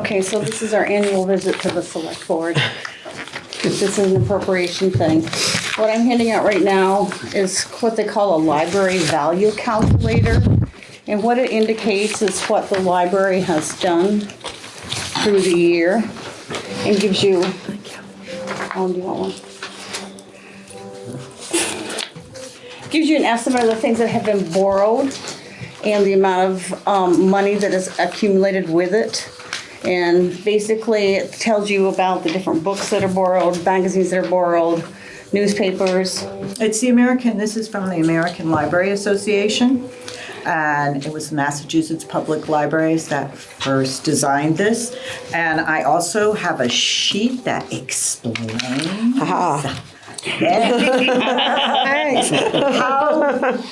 Okay, so this is our annual visit to the select board. This is an appropriation thing. What I'm handing out right now is what they call a library value calculator. And what it indicates is what the library has done through the year. And gives you, oh, do you want one? Gives you an estimate of the things that have been borrowed and the amount of money that is accumulated with it. And basically it tells you about the different books that are borrowed, magazines that are borrowed, newspapers. This is from the American Library Association. And it was Massachusetts Public Libraries that first designed this. And I also have a sheet that explains how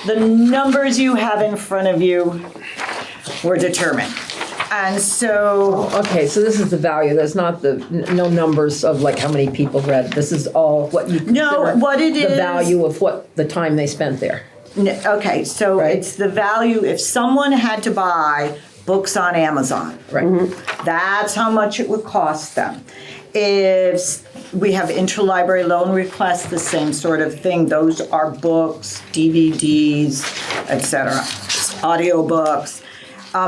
the numbers you have in front of you were determined. And so... Okay, so this is the value. There's not no numbers of like how many people read. This is all what you consider what it the is, value of what the time they spent there. Okay, so Right. it's the value, if someone had to buy books on Amazon, Right. that's how much it would cost them. If we have interlibrary loan requests, the same sort of thing. Those are books, DVDs, etc., audiobooks.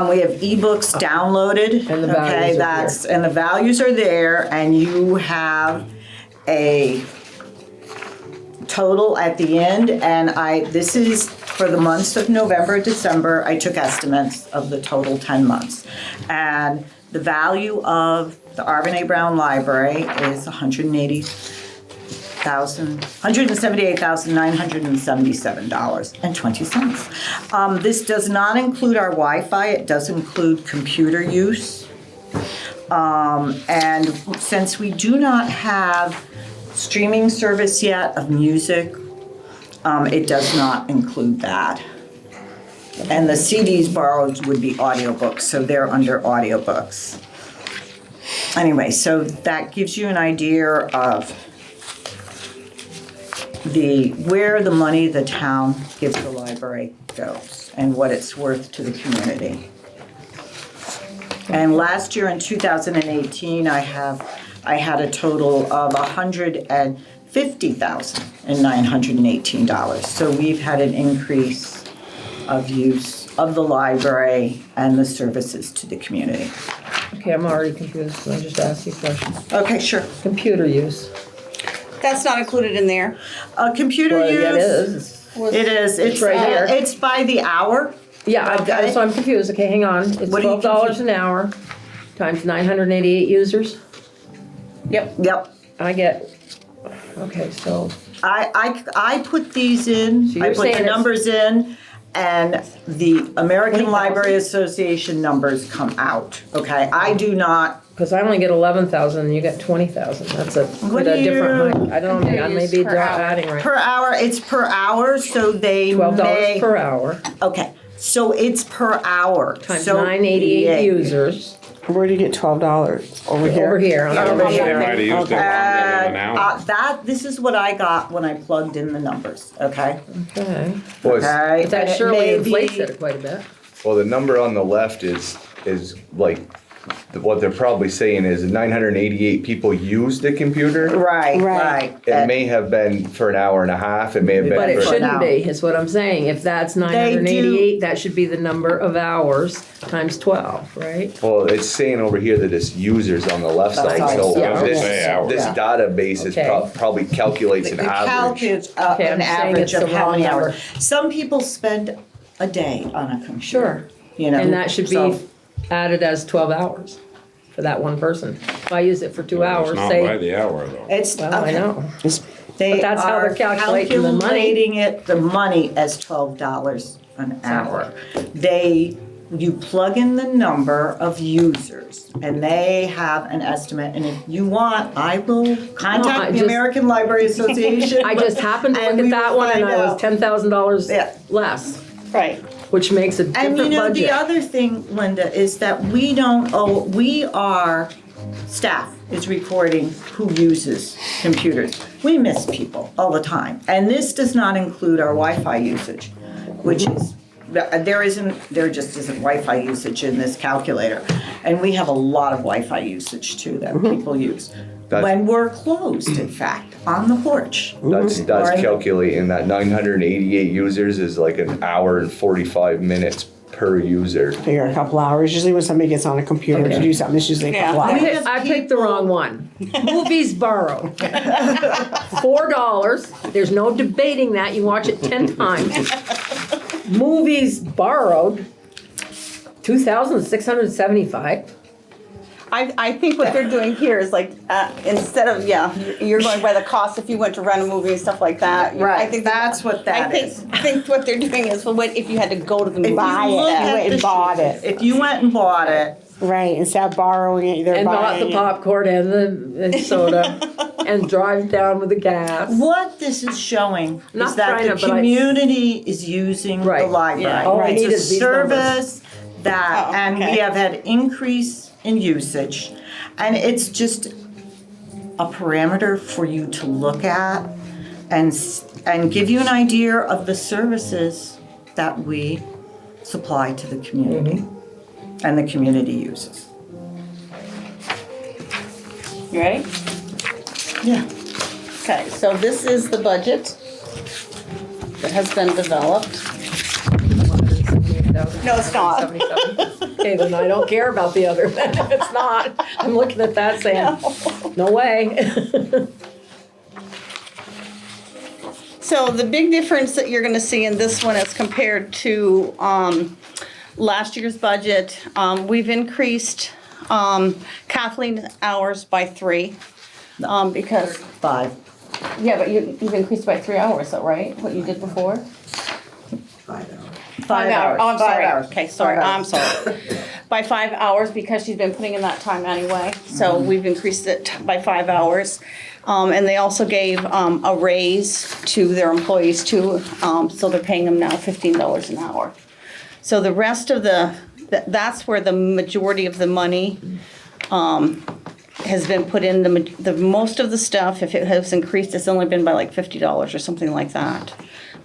We have ebooks downloaded. And the values are there. And the values are there, and you have a total at the end, and this is for the months of November, December. I took estimates of the total 10 months. And the value of the Arvin A. Brown Library is $178,977.20. This does not include our Wi-Fi. It does include computer use. And since we do not have streaming service yet of music, it does not include that. And the CDs borrowed would be audiobooks, so they're under audiobooks. Anyway, so that gives you an idea of where the money the town gives the library goes and what it's worth to the community. And last year in 2018, I had a total of $150,918. So we've had an increase of use of the library and the services to the community. Okay, I'm already confused. So I just asked you a question. Okay, sure. Computer use. That's not included in there. Computer Well, use. yeah, it is. It is. It's right here. It's by the hour. Yeah, Okay. so I'm confused. Okay, hang on. It's What are you $12 an hour times 988 users. Yep. I get. Okay, so I put these in. So I you're put saying the it's- numbers in, and the American 20,000? Library Association numbers come out. Okay, I do not. because I only get 11,000 and you get 20,000. That's a What quite a do different you- height. I don't know. I may be Per hour. adding right. Per hour, it's per hour, so they $12 may. per hour Okay, so it's per hour. times so 988 yeah. users. Where do you get $12? Over here? Over here. On the Yeah, over over here. here. They might have used it longer than an hour. This is what I got when I plugged in the numbers, okay? Okay. Well, it's- Okay. But that and it surely may inflates be- it quite a bit. well, the number on the left is like, what they're probably saying is 988 people used the computer. Right. It may have been for an hour and a half, it may have been But it for. shouldn't now. be, is what I'm saying. If that's 988, that should be the number of hours times 12, right? Well, it's saying over here that it's users on the left side, so Yeah, this, okay. this Yeah. database is Okay. probably calculates The an average. calculates Okay, an I'm saying average it's of the how wrong many number. hours. Some people spend a day on a computer. Sure. You know, And that should be so- added as 12 hours for that one person. If I use it for 2 hours, It's not say, by the hour though. It's, well, I okay. know. They But that's how they're are calculating the money. calculating the money as $12 an hour. You plug in the number of users, and they have an estimate, and if you want, I will I contact the just- American Library Association. I just happened to and look we at that will one and find I was out. $10,000 Yeah. less, Right. which makes a And different you know, the budget. other thing, Linda, is that staff is recording who uses computers. We miss people all the time. And this does not include our Wi-Fi usage, which is there just isn't Wi-Fi usage in this calculator. And we have a lot of Wi-Fi usage too that people use. That's- When we're closed, in fact, on the porch. That's Right. calculating that 988 users is like an hour and 45 minutes per user. Figure a couple hours. Usually when somebody gets on a computer to do something, it's usually a couple Yeah. hours. I picked the wrong one. Movies borrowed. $4. There's no debating that. You watch it 10 times. Movies borrowed, 2,675. I think what they're doing here is like, instead of, you're going by the cost if you went to rent a movie and stuff like that. I Right, think that's what that is. I think what they're doing is, well, if you had to go to the movie. Buy it. look You at went the and bought it. If you went and bought it, Right, instead of borrowing it, they're And bought buying the it. popcorn and the soda and drive down with the gas. what this is showing Not is that trying the to, but I- community is using the Right. library. Yeah. All I It's need a is these numbers. service that, Oh, and okay. we have had increase in usage. And it's just a parameter for you to look at and give you an idea of the services that we supply to the community and the community uses. You ready? Yeah. Okay, so this is the budget that has been developed. No, it's not. 77. Okay, then I don't care about the other. If it's not, I'm looking at that saying, no way. So the big difference that you're gonna see in this one as compared to, last year's budget, we've increased, Kathleen hours by 3. Because, 5. yeah, but you've increased by 3 hours, though, right? What you did before? 5 hours. Oh, I'm 5 sorry. hours. Okay, sorry, 5 I'm hours. sorry. By 5 hours because she's been putting in that time anyway. So we've increased it by 5 hours. And they also gave a raise to their employees too. So they're paying them now $15 an hour. So the rest of that's where the majority of the money has been put in. The most of the stuff, if it has increased, it's only been by like $50 or something like that.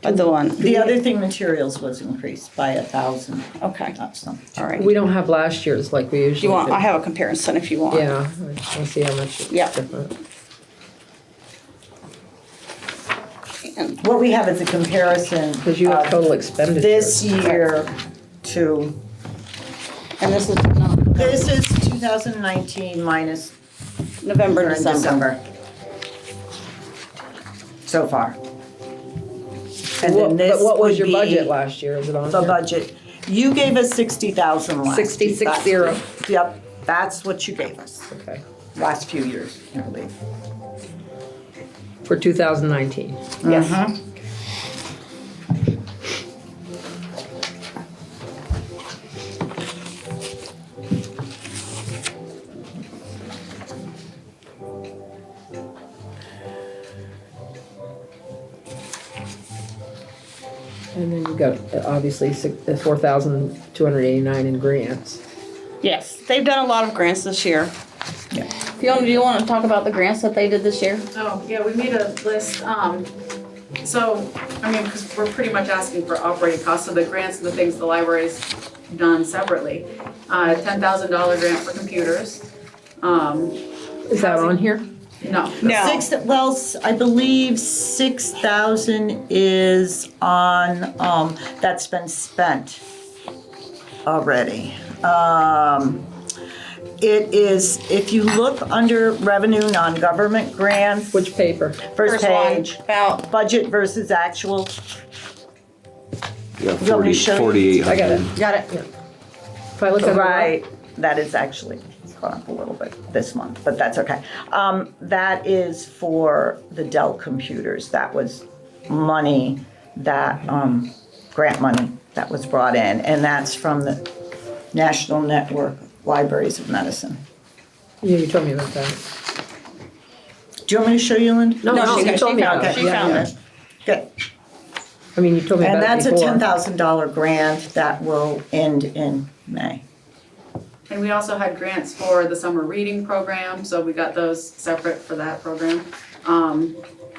But the one. The other thing, materials was increased by 1,000. Okay, That's something. all right. We don't have last year's like we Do usually you want, do. I have a comparison if you want. Yeah, I see how much it's Yeah. different. And What we have is a comparison Because you have of total expenditure. this year to, And this is not this is 2019 minus November, in December. so far. And What- then this But what was would your be budget last year? Is it on the here? budget. You gave us 60,000 last. 60. Yep, that's what you gave us, Okay, last few years, I believe. for 2019. Yes. And then you got obviously 4,289 in grants. Yes, they've done a lot of grants this year. Yeah. Fiona, do you want to talk about the grants that they did this year? Oh, yeah, we made a list, so, I mean, because we're pretty much asking for operating costs, so the grants and the things the library's done separately. $10,000 grant for computers. Is that on here? No. No. I believe 6,000 is on, that's been spent already. It is, if you look under revenue, non-government grants, Which paper? first one, page, about, budget versus actual. Yeah, You want me to show you? 4,800. I got it. got it? If I look at Right, that is actually, it's gone up a little bit this month, but that's okay. That is for the Dell computers. That was money that, grant money that was brought in, and that's from the National Network Libraries of Medicine. Yeah, you told me about that. Do you want me to show you, Linda? No, she you told me about found it. it. She found it. Good. I mean, you told me And about it that's a before. $10,000 grant that will end in May. And we also had grants for the summer reading program, so we got those separate for that program.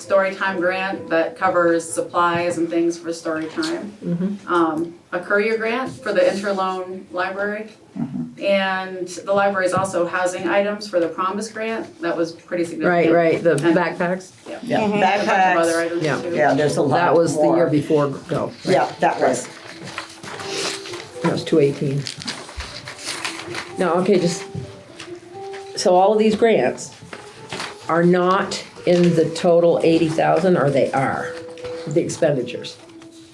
story time grant that covers supplies and things for story time. A courier grant for the interloan library. And the library is also housing items for the Promise grant. That was pretty significant. Right, the And- backpacks. Yeah, A bunch of other backpacks, items Yeah. too. yeah, there's a lot That was the year more. before, no, Yeah, that was. that was 218. No, okay, so all of these grants are not in the total 80,000, or they are, the expenditures,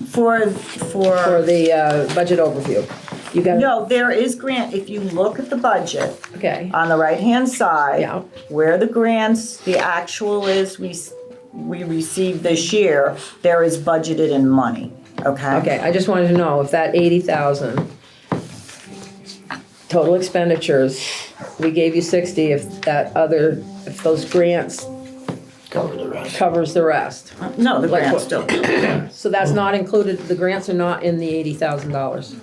for the budget overview. You got, No, there is grant, if you look at the budget, okay, on the right-hand side, Yeah. where the grants, the actual is we received this year, there is budgeted in money, okay? okay, I just wanted to know if that 80,000 total expenditures, we gave you 60, if those grants covers the rest. No, the Like grants what? still, So that's not included, the grants are not in the $80,000.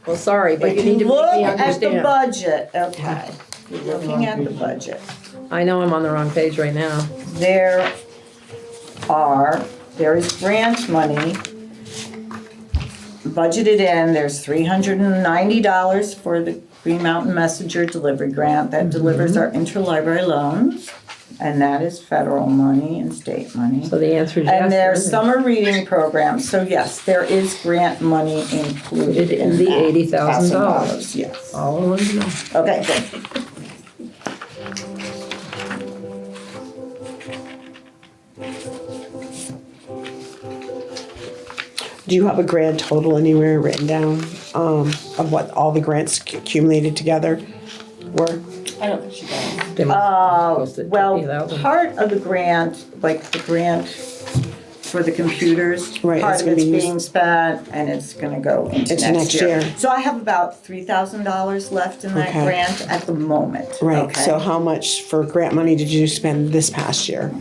Well, sorry, but you if need you to look make me at the understand. budget, okay, you're looking at the budget. I know I'm on the wrong page right now. There is grant money budgeted in, there's $390 for the Green Mountain Messenger Delivery Grant that delivers our interlibrary loans, and that is federal money and state money. So the answer is yes. And there's isn't it? summer reading programs, so yes, there is grant money included in In the that. $80,000. Yes. All I wanted to know. Okay, good. Do you have a grand total anywhere written down, of what all the grants accumulated together were? I don't think she does. They must post it to Well, 80,000. part of the grant, like the grant for the computers, Right, part it's of gonna it's be used- being spent and it's gonna go into Into next next year. year. So I have about $3,000 left in that Okay. grant at the moment. Right, okay? so how much for grant money did you spend this past year?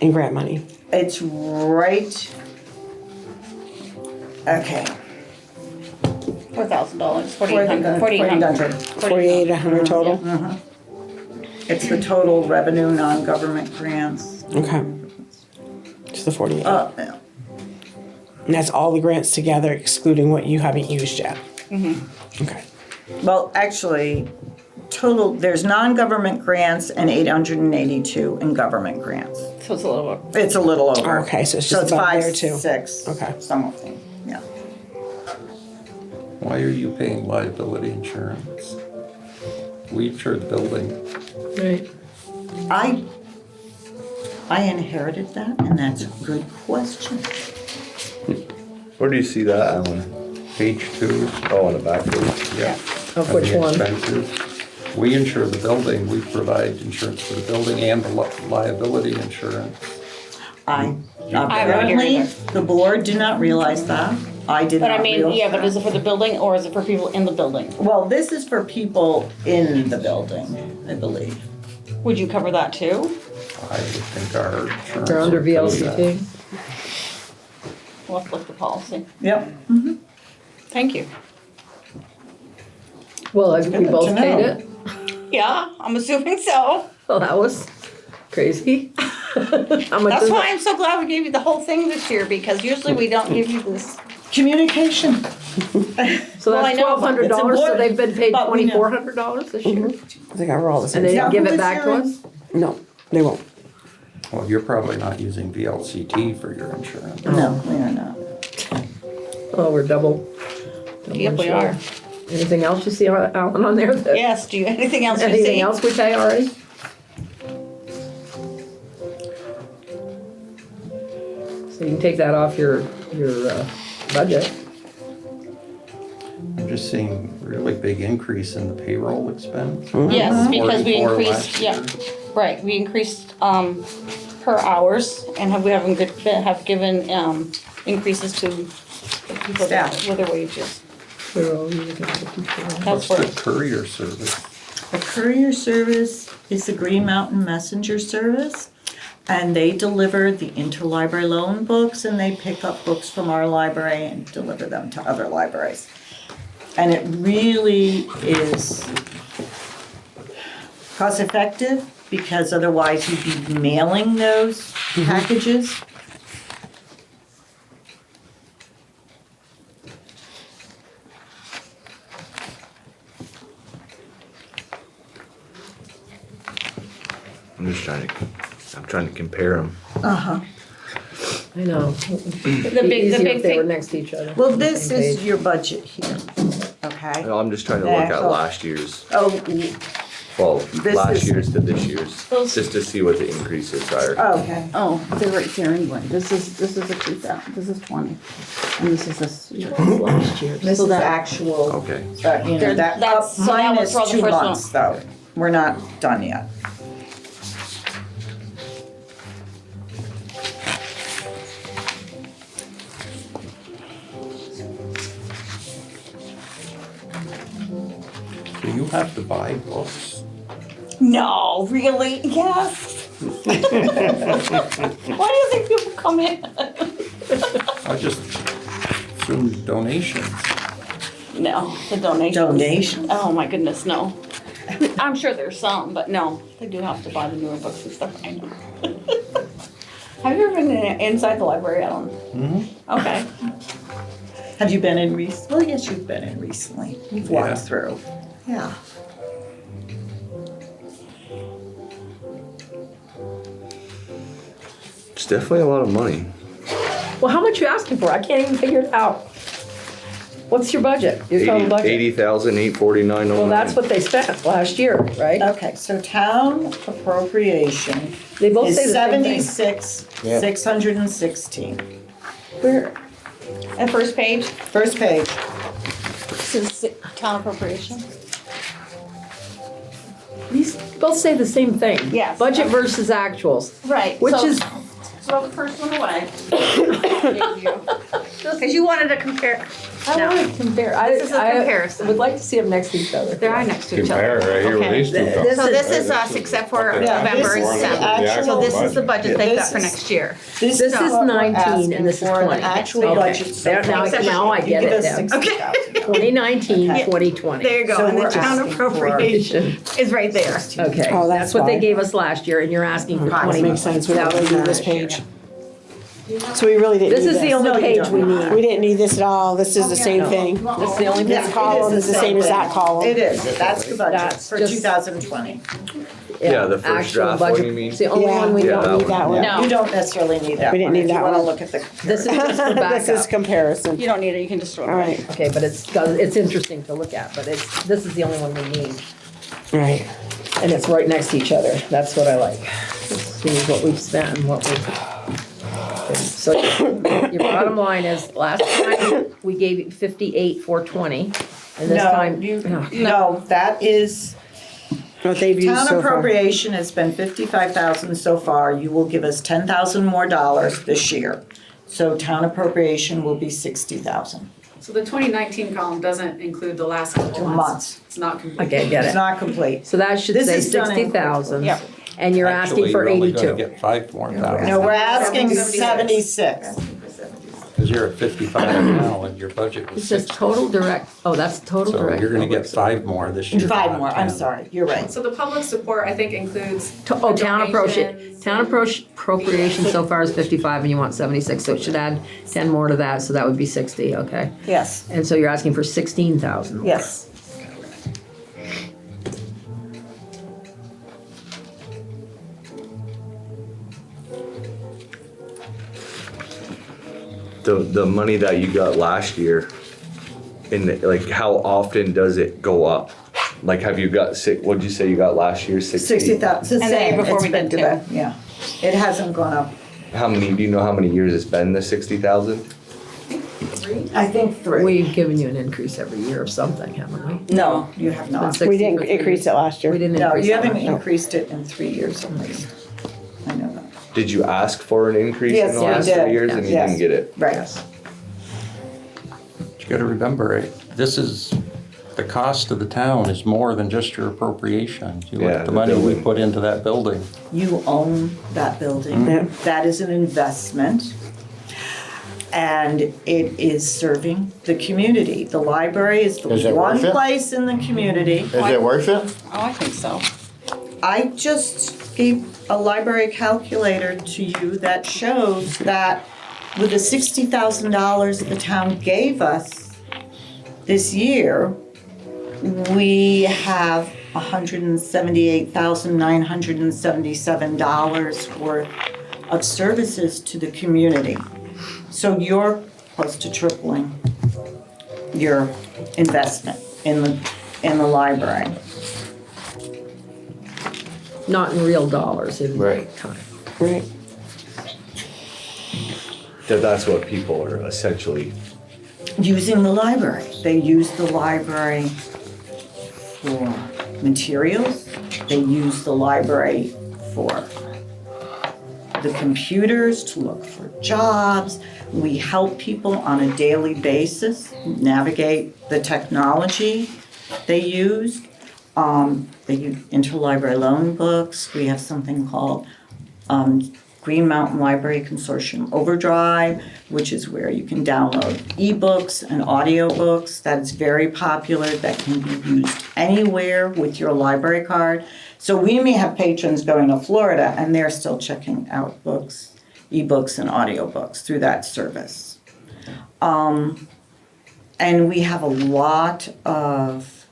In grant money? It's right, okay. $4,000, $4,800. $4,800. 4,800 total? It's the total revenue, non-government grants. Okay. Just the 48. Yeah. And that's all the grants together excluding what you haven't used yet? Okay. Well, actually, total, there's non-government grants and 882 in government grants. So it's a little over. It's a little over. Okay, so it's just about five, there too. 6. Okay. Something, yeah. Why are you paying liability insurance? We insured the building. Right. I inherited that, and that's a good question. Where do you see that, Alan? Page 2, Oh, on the back page. yeah. Of which the one? expenses. We insure the building, we provide insurance for the building and the liability insurance. Apparently, either. the board did not realize that. I did But not I mean, realize yeah, but that. is it for the building or is it for people in the building? Well, this is for people in the building, I believe. Would you cover that too? I would think our insurance. They're under would cover that. VLCT. We'll have to look at the policy. Yep. Thank you. Well, we good both to paid know. it. Yeah, I'm assuming so. Well, that was crazy. How much That's is why it? I'm so glad we gave you the whole thing this year, because usually we don't give you this. Communication. So Well, I that's know, $1,200, it's so important, they've been paid but we know. $2,400 this year? I think I were all the And same. they Yeah, didn't give who it was back to your- us? No, they won't. Well, you're probably not using VLCT for your insurance. No, we are not. Oh, we're double Yep, we insured. are. Anything else you see, Alan, on there? that- Yes, do you, anything else you see? Anything else we pay already? So you can take that off your budget. I'm just seeing really big increase in the payroll expense. Yes, because we 44 increased, last yeah, year. right, we increased, per hours and have given, increases to the people that, Staff. with their wages. That's What's where, the courier service? The courier service is the Green Mountain Messenger Service, and they deliver the interlibrary loan books, and they pick up books from our library and deliver them to other libraries. And it really is cost effective because otherwise you'd be mailing those packages. I'm trying to compare them. Uh-huh. I know. The big Easier if they were thing, next to each other. Well, on the this same is page. your budget here, okay? No, I'm just trying to look at Actual. last year's, Oh, well, This last is- year's to this year's, Those- just to see what the increases are. okay. oh, they're right there anyway. This is a 2,000, this is 20. And this is this. Last year's. This So is that- actual, Okay. you know, that That's- so that minus was for the 2 first one. months though. We're not done yet. Do you have to buy books? No, really? Yes. Why do you think people come in? I just assumed donations. No, the donations. Donations? Oh my goodness, no. I'm sure there's some, but no, they do have to buy the newer books and stuff, I know. Have you ever been inside the library, Ellen? Mm-hmm. Okay. Have you been in recently? Well, yes, you've been in recently. You've Yeah. walked through. Yeah. It's definitely a lot of money. Well, how much you asking for? I can't even figure it out. What's your budget? Your total budget? 80,849. Well, that's what they spent last year, right? Okay, so town appropriation They both is say the same thing. 76,616. Where? At first page, First page. this is town appropriation. These both say the same thing. Yes. Budget versus actuals. Right. Which so- is, Throw the first one away. Because you wanted to compare. I No. want to compare. This is a comparison. I would like to see them next to each other. They are next to each other. Compare right here with Okay. these two. This So this is- is us except for Okay. Yeah, November this and is the December. actual So this is the budget they've got This for is- next year. This is what we're 19 and this is asking for, 20. The actual Okay. budget so There, far. now I get You give it us then. 60,000. 2019, Okay. 2020. There you go. So And the we're town asking for- appropriation is right there. Okay, Oh, that's that's what they why. gave us last year, and you're asking for Right. 20. Makes sense, we don't really need this page. So we really didn't This need is the this. only No, you page don't. we need. We didn't need this at all, this is the same thing. This is the only Yeah, page. This column is the same as that column. It is, that's the budget That's for just- 2020. Yeah, the first actual draft one, budget. you mean? It's the only Yeah. one we Yeah, don't that need. Need that one. No. You don't necessarily need that We didn't one. need If that you wanna one. look at the. This is just for This is backup. comparison. You don't need it, you can just throw it All away. right, Okay, but it's interesting to look at, but this is the only one we need. right. And it's right next to each other. That's what I like. See what we've spent and what we've. So your bottom line is, last time we gave you 58,420, and this No, time. no, that is, What they've used town so far. appropriation has been 55,000 so far. You will give us 10,000 more dollars this year. So town appropriation will be 60,000. So the 2019 column doesn't include the last couple months. Months. It's not complete. Okay, get It's it. not complete. So that should This say is done in- 60,000. Yep. And you're asking Actually, for you're only gonna 82. get 5 more thousand. No, we're asking 76. 76. Because you're at 55 now and your budget It was says 60. total direct, oh, that's total So direct. you're gonna get 5 more this year. 5 not more, I'm 10. sorry, you're right. So the public support, I think, includes. Oh, town appropriation, donations town and- appropriation so far is 55 and you want 76, so it should add 10 more to that, so that would be 60, okay? Yes, And so you're asking for 16,000. yes. The money that you got last year, like, how often does it go up? Like, have you got what'd you say you got last year, 60? 60,000, And the year before we did too. Yeah, it hasn't gone up. Do you know how many years it's been, the 60,000? I think 3. We've given you an increase every year of something, haven't we? No, you have It's been not. 60 We for didn't 3 increase years. it last year. We didn't No, increase you it haven't last year. increased it in 3 years at least. I know that. Did you ask for an increase Yes, in the we last did. 3 years and you Yes. didn't get it? Right. You gotta remember, this is, the cost of the town is more than just your appropriations. You look Yeah, at the the money we building. put into that building. You own that building. Yeah. That is an investment. And it is serving the community. The library is the Is it one worth it? place in the community. Is it worth it? Oh, I think so. I just gave a library calculator to you that shows that with the $60,000 the town gave us this year, we have $178,977 worth of services to the community. So you're close to tripling your investment in the library. Not in real dollars, in Right. time. Right. That's what people are essentially, Using the library. They use the library for materials. They use the library for the computers to look for jobs. We help people on a daily basis navigate the technology they use. They use interlibrary loan books. We have something called Green Mountain Library Consortium Overdrive, which is where you can download ebooks and audiobooks. That's very popular. That can be used anywhere with your library card. So we may have patrons going to Florida and they're still checking out books, ebooks and audiobooks through that service. And we have a lot of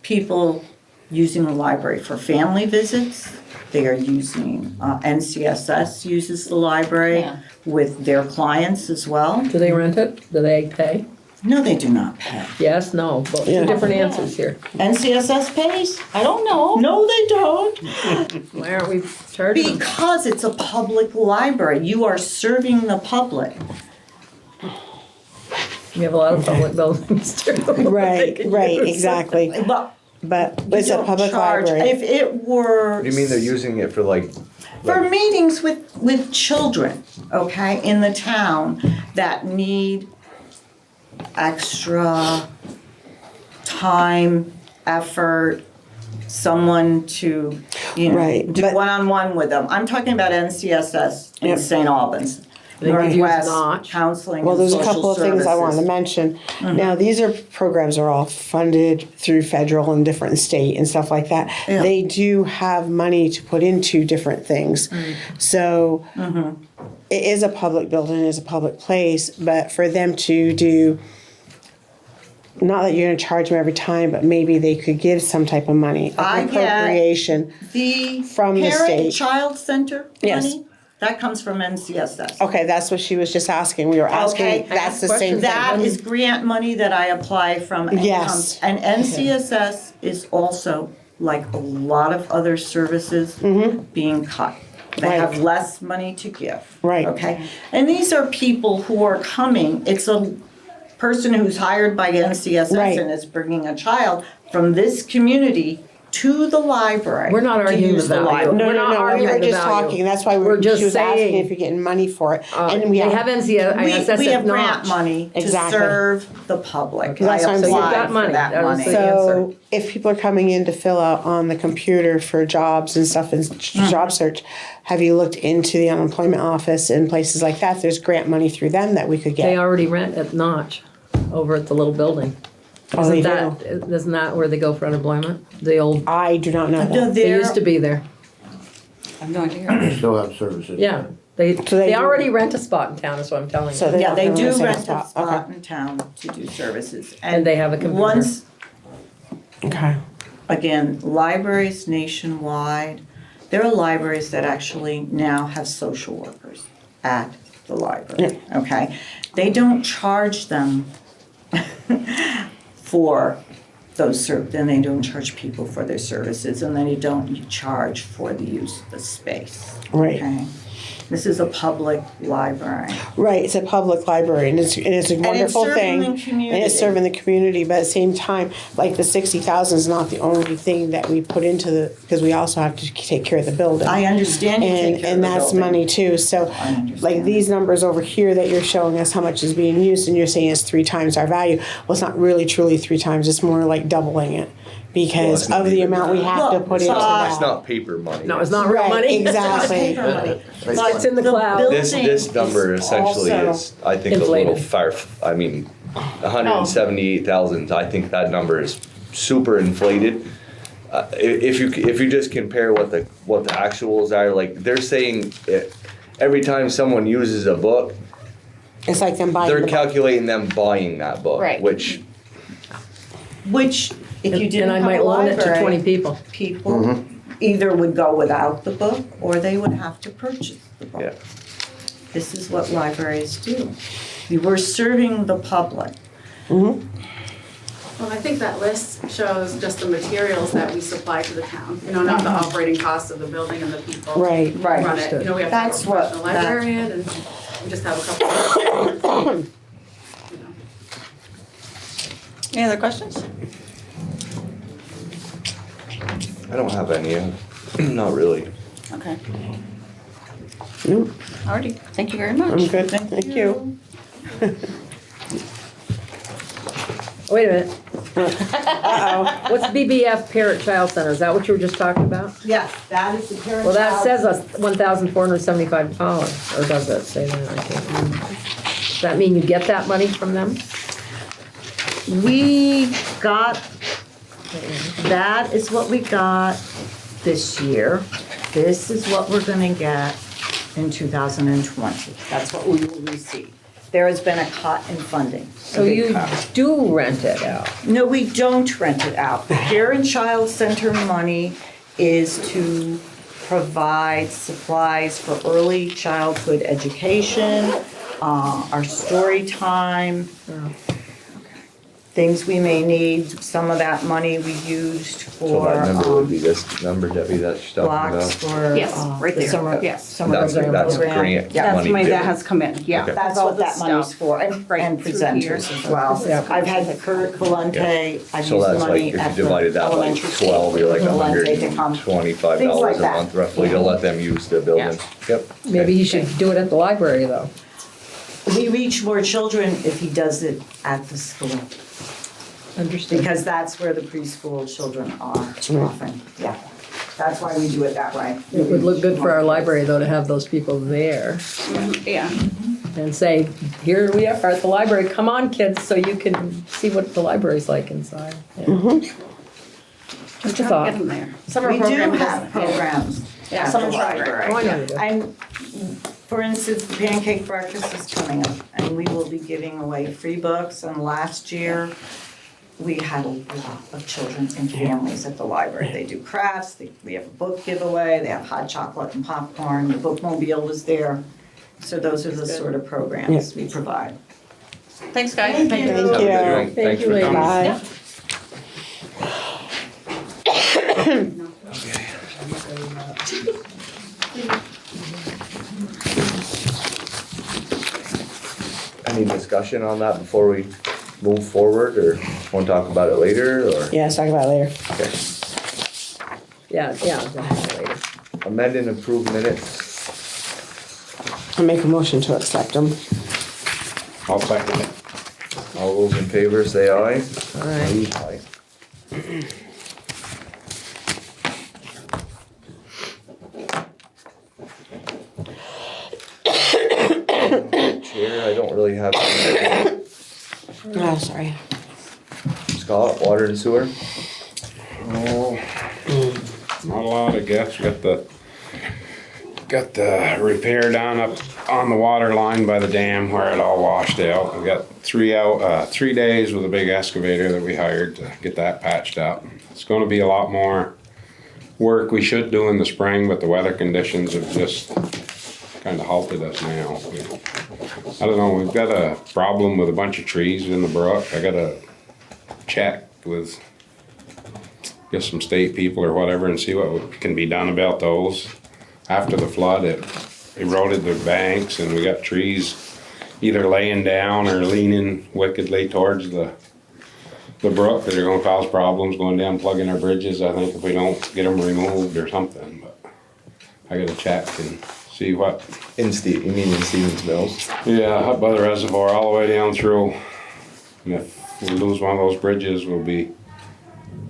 people using the library for family visits. They are using, NCSS uses the library Yeah. with their clients as well. Do they rent it? Do they pay? No, they do not pay. Yes, no, both, Yeah. two different answers here. NCSS pays? I don't know. No, they don't. Why aren't we charging them? Because it's a public library. You are serving the public. We have a lot of public buildings too. They Right, can right, use. exactly. But But you it's a don't public charge. library. If it were. you mean they're using it for like, For meetings with children, okay, in the town that need extra time, effort, someone to, Right, do but- one-on-one with them. I'm talking about NCSS in Yep. St. Albans. They could use Northwest Notch. Counseling Well, and there's a Social couple of things I wanted to Services. mention. Now, these programs are all funded through federal and different state and stuff like that. Yeah. They do have money to put into different things. So it is a public building, it is a public place, but for them to do, not that you're gonna charge them every time, but maybe they could give some type of money, I an get- appropriation. The From the state. parent-child center Yes. money, that comes from NCSS. Okay, that's what she was just asking. We were asking, Okay. that's the same thing. That is grant money that I apply from. and Yes. comes- And NCSS is also, like a lot of other services, being cut. They Right. have less money to give. Right. Okay? And these are people who are coming, it's a person who's hired by NCSS Right. and is bringing a child from this community to the library. We're not to arguing use the value. library. No, We're no, not no, we arguing were the just value. talking, that's why We're just she was asking saying, if you're getting money for it. And They we have NCSS We have Notch. grant money to Exactly. serve the public. Okay. That's I what I'm So you've applied got for money. that That was money. the answer. So if people are coming in to fill out on the computer for jobs and stuff and job search, have you looked into the unemployment office and places like that? There's grant money through them that we could They get. already rent at Notch over at the little building. Oh, they Isn't that where they go for unemployment? The old, I do not know No, that. they used to be there. I have no idea. Still have services. Yeah, they So they do- already rent a spot in town, is what I'm telling So you. they Yeah, don't they have do the same rent a spot. spot in town to do services. And they have a computer. Once, Okay. again, libraries nationwide, there are libraries that actually now have social workers at the library, okay? They don't charge them for those then they don't charge people for their services, and then you don't charge for the use of the space. Right. Okay? This is a public library. Right, it's a public library and it's a wonderful serving thing. the And community. it's serving the community, but at the same time, like the 60,000 is not the only thing that we put into because we also have to take care of the building. I understand you take care of And the that's building. money too, so I understand. like these numbers over here that you're showing us how much is being used and you're saying it's 3 times our value. Well, it's not really truly 3 times, it's more like doubling it because it's not of the even amount we have to Look, put it's into not- it's that. not paper money. No, it's not real Right, money. exactly. Paper money. But It's in the cloud. building This number is essentially also- is, I think, a little Inflated. far, I mean, 178,000, I think that number is super inflated. if you just compare what the actuals are, like they're saying every time someone uses a book, It's like them buying they're the book. calculating them buying that book, Right. which Which, if you didn't And I have might a loan it to 20 library, people. people either would go without the book or they would have to purchase the book. yeah. This is what libraries do. We're serving the public. Well, I think that list shows just the materials that we supply to the town, you know, not the operating costs of the building and the people. Right. who Run it, you know, we have to have That's a what professional that- librarian and we just have a couple of, you know. Any other questions? I don't have any. Not really. Okay. Nope, Alrighty, thank you very I'm much. good, thank you. Wait a minute. What's BBF Parent Child Center? Is that what you were just talking about? Yes, that is the parent. Well, that says us $1,475, or does it say that? I can't remember. Does that mean you get that money from them? We got, that is what we got this year. This is what we're gonna get in 2020. That's what we will receive. There has been a cut in funding. So you do rent it out? No, we don't rent it out. The Parent Child Center money is to provide supplies for early childhood education, our story time, things we may need. Some of that money we used So for that number would be this number, Debbie, that you're talking blocks about. for Yes, right the there. summer, Yes. summer That's program. grant Yeah, That's money. money that too. has come in, yeah. Okay. That's all what that the money's stuff. for, and Right through presenters here. as well. Yeah. I've had Kurt Valente, I've So used that's like, money if at you the divided that by elementary school. 12, you're like Valente to come. $125 Things like a that. month roughly to let them use the building. Yep. Maybe he should do it at the library, though. We reach more children if he does it at the school, Understand? because that's where the preschool children are often, yeah. That's why we do it that way. It would look good for our library, though, to have those people there Yeah, and say, here we are at the library, come on, kids, so you can see what the library's like inside. Yeah. Just a get thought. them there. Summer We do program have has- programs Yeah, at the summer program. library. Oh, I know you do. And, for instance, the pancake breakfast is coming up, and we will be giving away free books, and last year, we had a lot of children and families at the library. They do crafts, we have a book giveaway, they have hot chocolate and popcorn, the bookmobile was there. So those are the sort of programs we provide. Thanks, guys. Thank Thank you. Have a good you. night. Thank Thanks you, for ladies. coming. Bye. Any discussion on that before we move forward, or want to talk about it later, or? Yeah, let's talk about it later. Okay. Yeah, we'll have it later. Amend and approve minutes. I'll make a motion to accept them. I'll second it. All those in favor say aye. Aye. Aye. Chair, I don't really have. Oh, sorry. Scott, water and sewer? Oh, not a lot, I guess. Got the repair done up on the water line by the dam where it all washed out. We got 3 days with a big excavator that we hired to get that patched up. It's gonna be a lot more work we should do in the spring, but the weather conditions have just kinda halted us now. I don't know, we've got a problem with a bunch of trees in the brook. I gotta check with get some state people or whatever and see what can be done about those. After the flood, it eroded the banks and we got trees either laying down or leaning wickedly towards the brook that are gonna cause problems going down plugging our bridges, I think, if we don't get them removed or something, but I gotta check and see what. You mean in Stevens Mills? Yeah, up by the reservoir, all the way down through. And if we lose one of those bridges, we'll be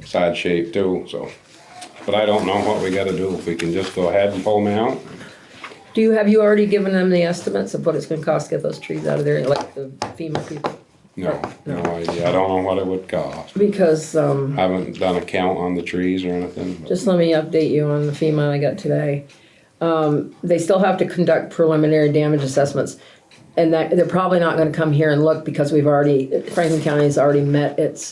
sad shape too, so. But I don't know what we gotta do, if we can just go ahead and pull them out. Have you already given them the estimates of what it's gonna cost to get those trees out of there, like the FEMA people? No, no idea. I don't know what it would cost. Because, Haven't done a count on the trees or anything. but- just let me update you on the FEMA I got today. They still have to conduct preliminary damage assessments. And that, they're probably not gonna come here and look because Franklin County has already met its,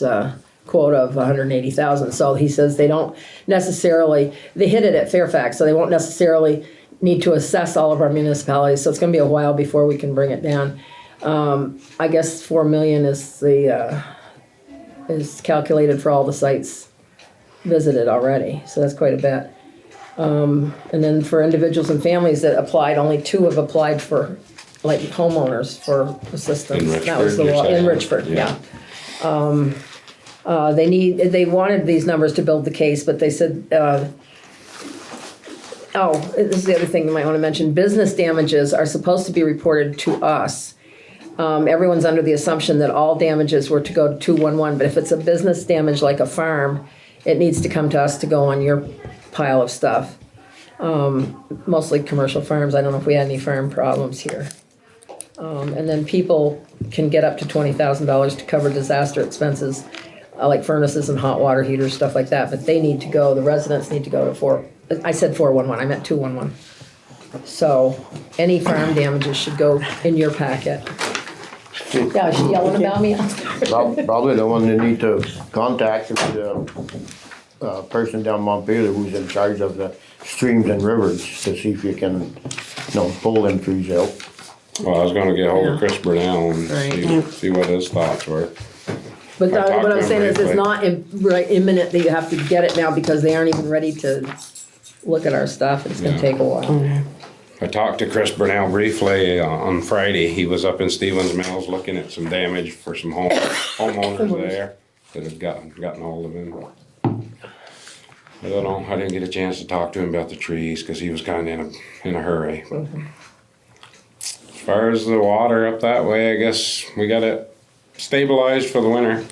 quota of 180,000. So he says they don't necessarily, they hit it at Fairfax, so they won't necessarily need to assess all of our municipalities. So it's gonna be a while before we can bring it down. I guess 4 million is is calculated for all the sites visited already, so that's quite a bit. And then for individuals and families that applied, only 2 have applied for, like, homeowners for assistance. In That was the Richford, law, you're in saying? Richford, Yeah. yeah. They wanted these numbers to build the case, but they said, this is the other thing you might wanna mention, business damages are supposed to be reported to us. Everyone's under the assumption that all damages were to go to 211, but if it's a business damage like a farm, it needs to come to us to go on your pile of stuff. Mostly commercial farms, I don't know if we had any farm problems here. And then people can get up to $20,000 to cover disaster expenses, like furnaces and hot water heaters, stuff like that, but they need to go, the residents need to go to 411, I meant 211. So, any farm damages should go in your packet. Yeah, is she yelling about me? Probably the one they need to contact is the person down Montpelier who's in charge of the streams and rivers to see if you can, pull them trees out. Well, I was gonna get hold of Yeah. Chris Burnell and Right. see what his thoughts were. But I talked what to I'm him saying is, it's briefly. not imminent that you have to get it now because they aren't even ready to look at our stuff. It's gonna Yeah. take a while. I talked to Chris Burnell briefly on Friday. He was up in Stevens Mills looking at some damage for some homeowners there that had gotten hold of him. I don't know, I didn't get a chance to talk to him about the trees, cause he was kinda in a hurry. But as far as the water up that way, I guess we got it stabilized for the winter.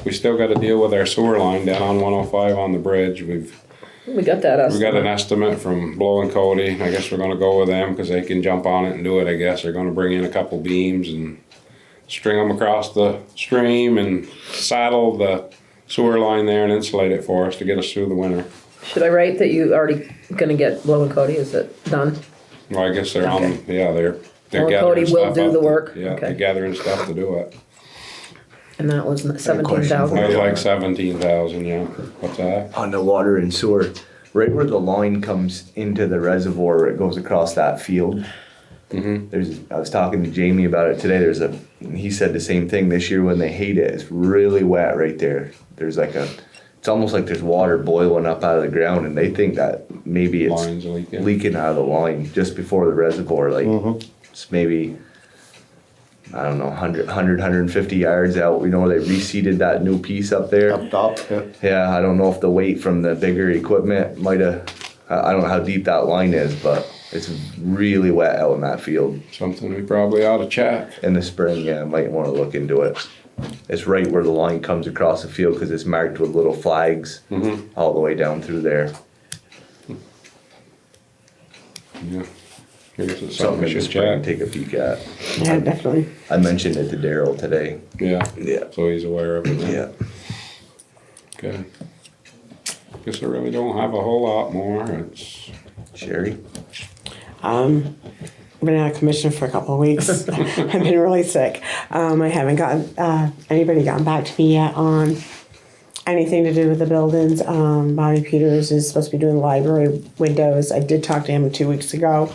We still gotta deal with our sewer line down on 105 on the bridge. We got that We got an estimate. estimate from Blow and Cody. I guess we're gonna go with them, cause they can jump on it and do it, I guess. They're gonna bring in a couple beams and string them across the stream and saddle the sewer line there and insulate it for us to get us through the winter. Should I write that you already gonna get Blow and Cody? Is it done? Well, I guess they're Okay. they're Well, gathering Cody will stuff do up. the work. Yeah, Okay. they're gathering stuff to do it. And that was question 17,000. That was like 17,000, yeah. What's that? On the water and sewer, right where the line comes into the reservoir, it goes across that field. I was talking to Jamie about it today. He said the same thing this year when they hate it. It's really wet right there. There's it's almost like there's water boiling up out of the ground, and they think that maybe it's Lines leaking. leaking out of the line just before the reservoir. It's maybe, I don't know, 150 yards out. Where they reseeded that new piece up there. Up top, yeah. Yeah, I don't know if the weight from the bigger equipment might have, I don't know how deep that line is, but it's really wet out in that field. Something we probably ought to check. In the spring, yeah, I might want to look into it. It's right where the line comes across the field because it's marked with little flags all the way down through there. Yeah. Here's something Something we in the should spring, check. take a peek at. Yeah, definitely. I mentioned it to Daryl today. Yeah. Yeah. So he's aware of it. then. Yeah. Okay. Guess I really don't have a whole lot more. It's Sherry? Been out of commission for a couple of weeks. I've been really sick. I haven't gotten anybody gotten back to me yet on anything to do with the buildings. Bobby Peters is supposed to be doing the library windows. I did talk to him 2 weeks ago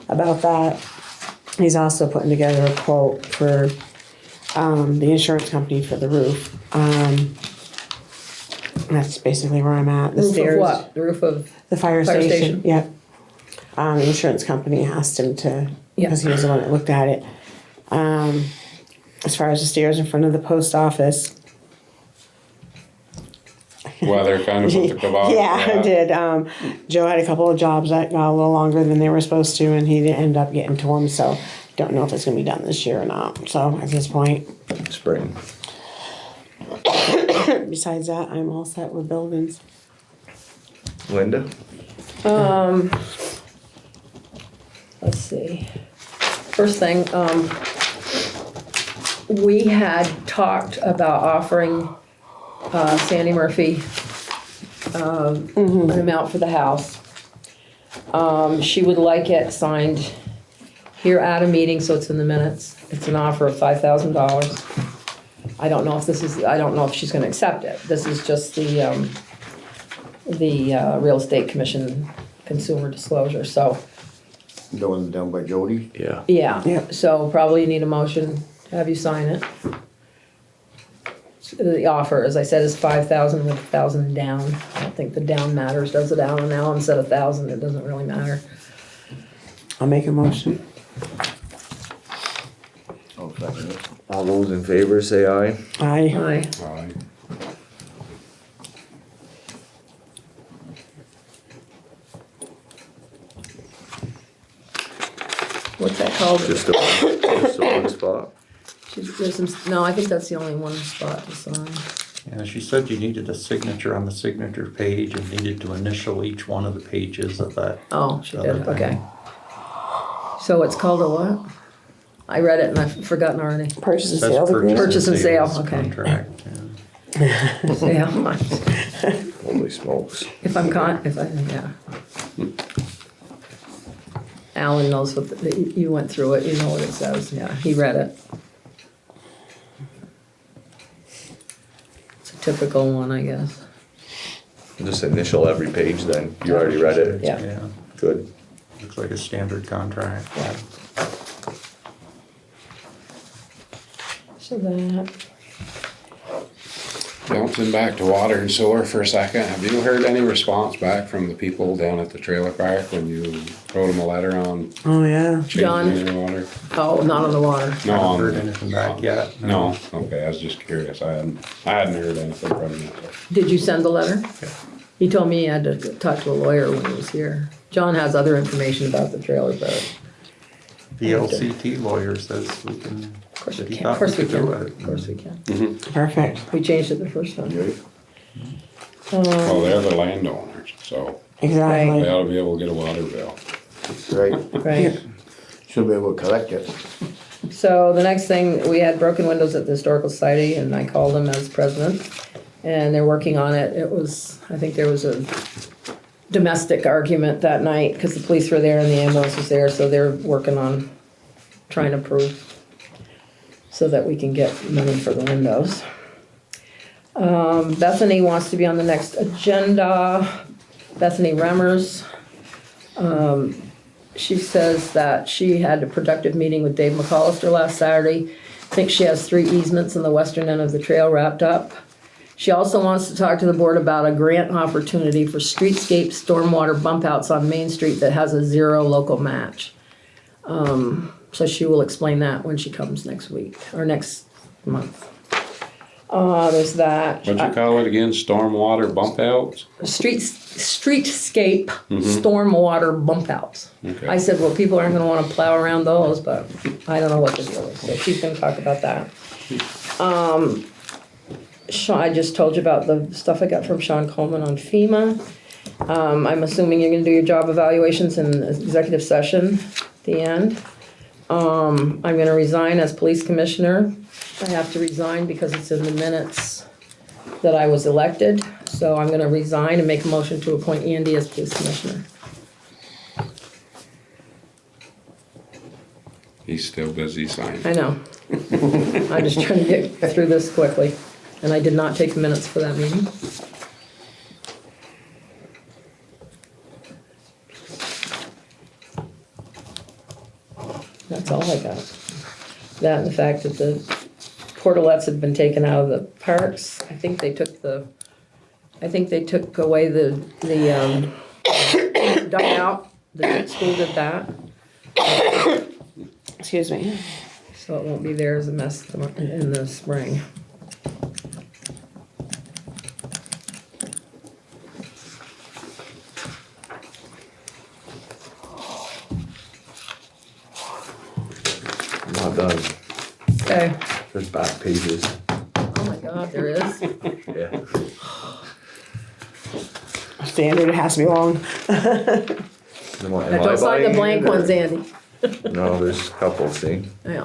about that. He's also putting together a quote for the insurance company for the roof. That's basically where I'm at. The Roof of stairs, what? The roof of, the fire Fire station. station. Yep. The insurance company asked him to, Yeah. because he was the one that looked at it. As far as the stairs in front of the post office. weather kind of put the kibosh. Yeah, I did. Joe had a couple of jobs that got a little longer than they were supposed to, and he didn't end up getting to them. So, don't know if it's gonna be done this year or not. So, at this point, Spring. besides that, I'm all set with buildings. Linda? let's see. First thing, We had talked about offering Sandy Murphy an amount for the house. She would like it signed here at a meeting, so it's in the minutes. It's an offer of $5,000. I don't know if she's gonna accept it. This is just the Real Estate Commission consumer disclosure, so, The one down by Jody. Yeah. yeah. Yeah. So probably need a motion to have you sign it. The offer, as I said, is 5,000 with 1,000 down. I don't think the down matters. Does it Alan? Now instead of 1,000, it doesn't really matter. I'll make a motion. I'll second it. All those in favor say aye. Aye. Aye. Aye. What's that called? Just a one spot. There's some, no, I think that's the only one spot to sign. Yeah, she said you needed a signature on the signature page and needed to initial each one of the pages of that. Oh, she other did, thing. okay. So it's called a what? I read it and I've forgotten already. Purchase and Says sale agreement. Purchase and sale, sales okay. Contract, yeah. Yeah, Holy smokes. if I'm yeah. Alan knows what, you went through it, you know what it says, yeah, he read it. It's a typical one, I guess. Just initial every page then. You already read it. Yeah. Yeah, Good. looks like a standard contract. Yeah. So that, Bouncing back to water and sewer for a second, have you heard any response back from the people down at the trailer park when you wrote them a letter on Oh, yeah. John? changing their water? oh, not on the water. No, Haven't on heard the- anything back yet. No, okay, I was just curious, I hadn't heard anything from them. Did you send the letter? Yeah. He told me he had to talk to a lawyer when he was here. John has other information about the trailer park. The LCT lawyer says we can. Of course that we he can, of thought course we could can, do it. of course we can. Perfect. We changed it the first time. Well, they're the landowners, so they Exactly. ought to be able to get a water bill. Right, Right. should be able to collect it. So the next thing, we had broken windows at the Historical Society and I called them as president. And they're working on it. It was, I think there was a domestic argument that night because the police were there and the ambulance was there. So they're working on trying to prove so that we can get money for the windows. Bethany wants to be on the next agenda. Bethany Remmers. She says that she had a productive meeting with Dave McAllister last Saturday. Thinks she has 3 easements in the western end of the trail wrapped up. She also wants to talk to the board about a grant opportunity for streetscape stormwater bump outs on Main Street that has a 0 local match. So she will explain that when she comes next week, or next month. There's that. What'd you call it again, stormwater bump outs? Streetscape stormwater bump outs. Okay. I said, well, people aren't gonna wanna plow around those, but I don't know what the deal is, so she's gonna talk about that. I just told you about the stuff I got from Sean Coleman on FEMA. I'm assuming you're gonna do your job evaluations in executive session at the end. I'm gonna resign as police commissioner. I have to resign because it's in the minutes that I was elected. So I'm gonna resign and make a motion to appoint Andy as police commissioner. He's still busy signing. I know. I'm just trying to get through this quickly. And I did not take minutes for that meeting. That's all I got. That and the fact that the portalettes had been taken out of the parks. I think they took away the dugout. The school did that. Excuse me. So it won't be there as a mess in the spring. Not done. Okay. There's back pages. Oh my God, there is. Yeah. Standard, it has to be long. Don't sign the blank ones, Andy. No, there's a couple, see? Yeah.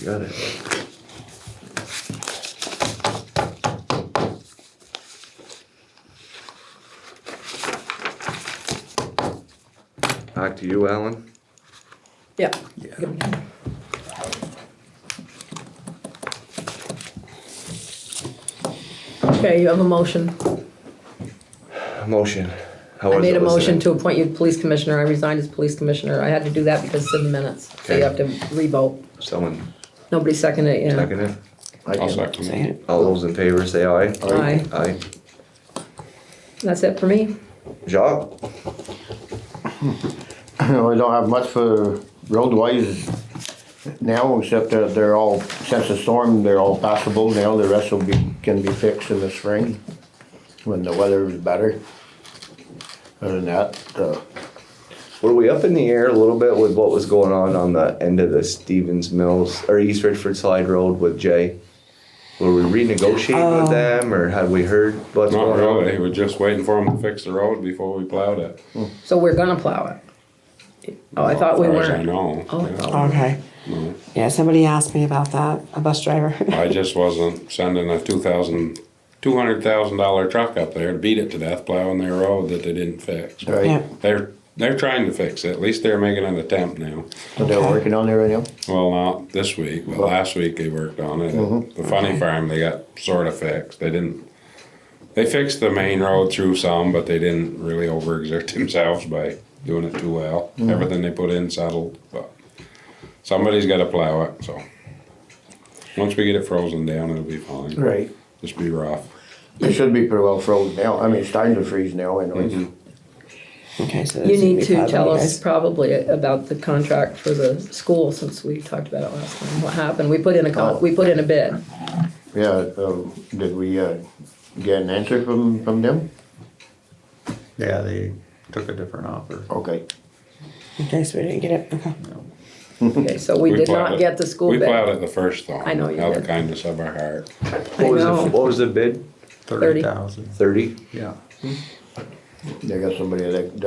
got it. Back to you, Alan. Yeah. Okay, you have a motion. Motion. How I was made it a motion listening? to appoint you police commissioner. I resigned as police commissioner. I had to do that because it's in the minutes. So you have to revote. Someone Nobody seconded it, yeah. second it? I'll second it. All those in favor say aye. Aye. Aye. That's it for me. Jacques? I don't have much for road-wise now, except that they're all, since the storm, they're all passable now. The rest can be fixed in the spring, when the weather is better. Other than that, Were we up in the air a little bit with what was going on the end of the Stevens Mills, or East Richford Slide Road with Jay? Were we renegotiating with them, or had we heard what's Not going on? really, we're just waiting for them to fix the road before we plowed it. So we're gonna plow it. Oh, I thought we As far as I weren't. know. Oh, Yeah. oh. Okay. No. Yeah, somebody asked me about that, a bus driver. I just wasn't sending a $200,000 truck up there to beat it to death plowing their road that they didn't fix. right, Yeah. They're trying to fix it, at least they're making an attempt now. so they're working on it right now? Well, not this week, but last week they worked on it. The funny farm, they got sort of fixed. They fixed the main road through some, but they didn't really overexert themselves by doing it too well. Everything they put in settled, but somebody's gotta plow it, so. Once we get it frozen down, it'll be fine. Right. Just be rough. It should be pretty well frozen now. I mean, it's starting to freeze now anyways. Okay, so You this need will be to plowed tell by you us guys. probably about the contract for the school, since we talked about it last time. What happened? We put in a bid. Yeah, did we, get an answer from them? Yeah, they took a different offer. Okay. Okay, so we didn't get it, okay. Okay, so we did plowed not it. get the school We bid. plowed it the first time. I know you Out of did. the kindness of our heart. I know. What was the bid? 30,000. 30? Yeah. They got somebody that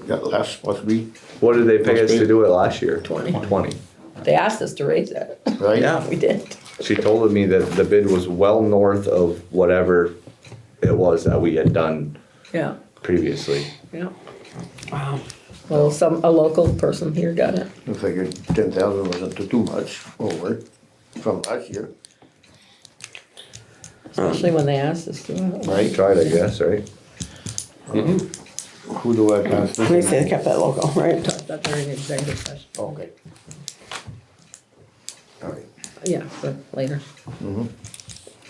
got less, supposed to be, What did they pay us Must be. to do it last year? 20. 20. They asked us to raise it. right? Yeah. We did. She told me that the bid was well north of whatever it was that we had done Yeah, previously. yeah. Wow. Well, a local person here got it. I figured 10,000 wasn't too much over from last year, Especially when they asked us to. right? Tried, I guess, right? Who do I pass They this? say they kept that logo, right? That during the executive session. Okay. All right. Yeah, but later.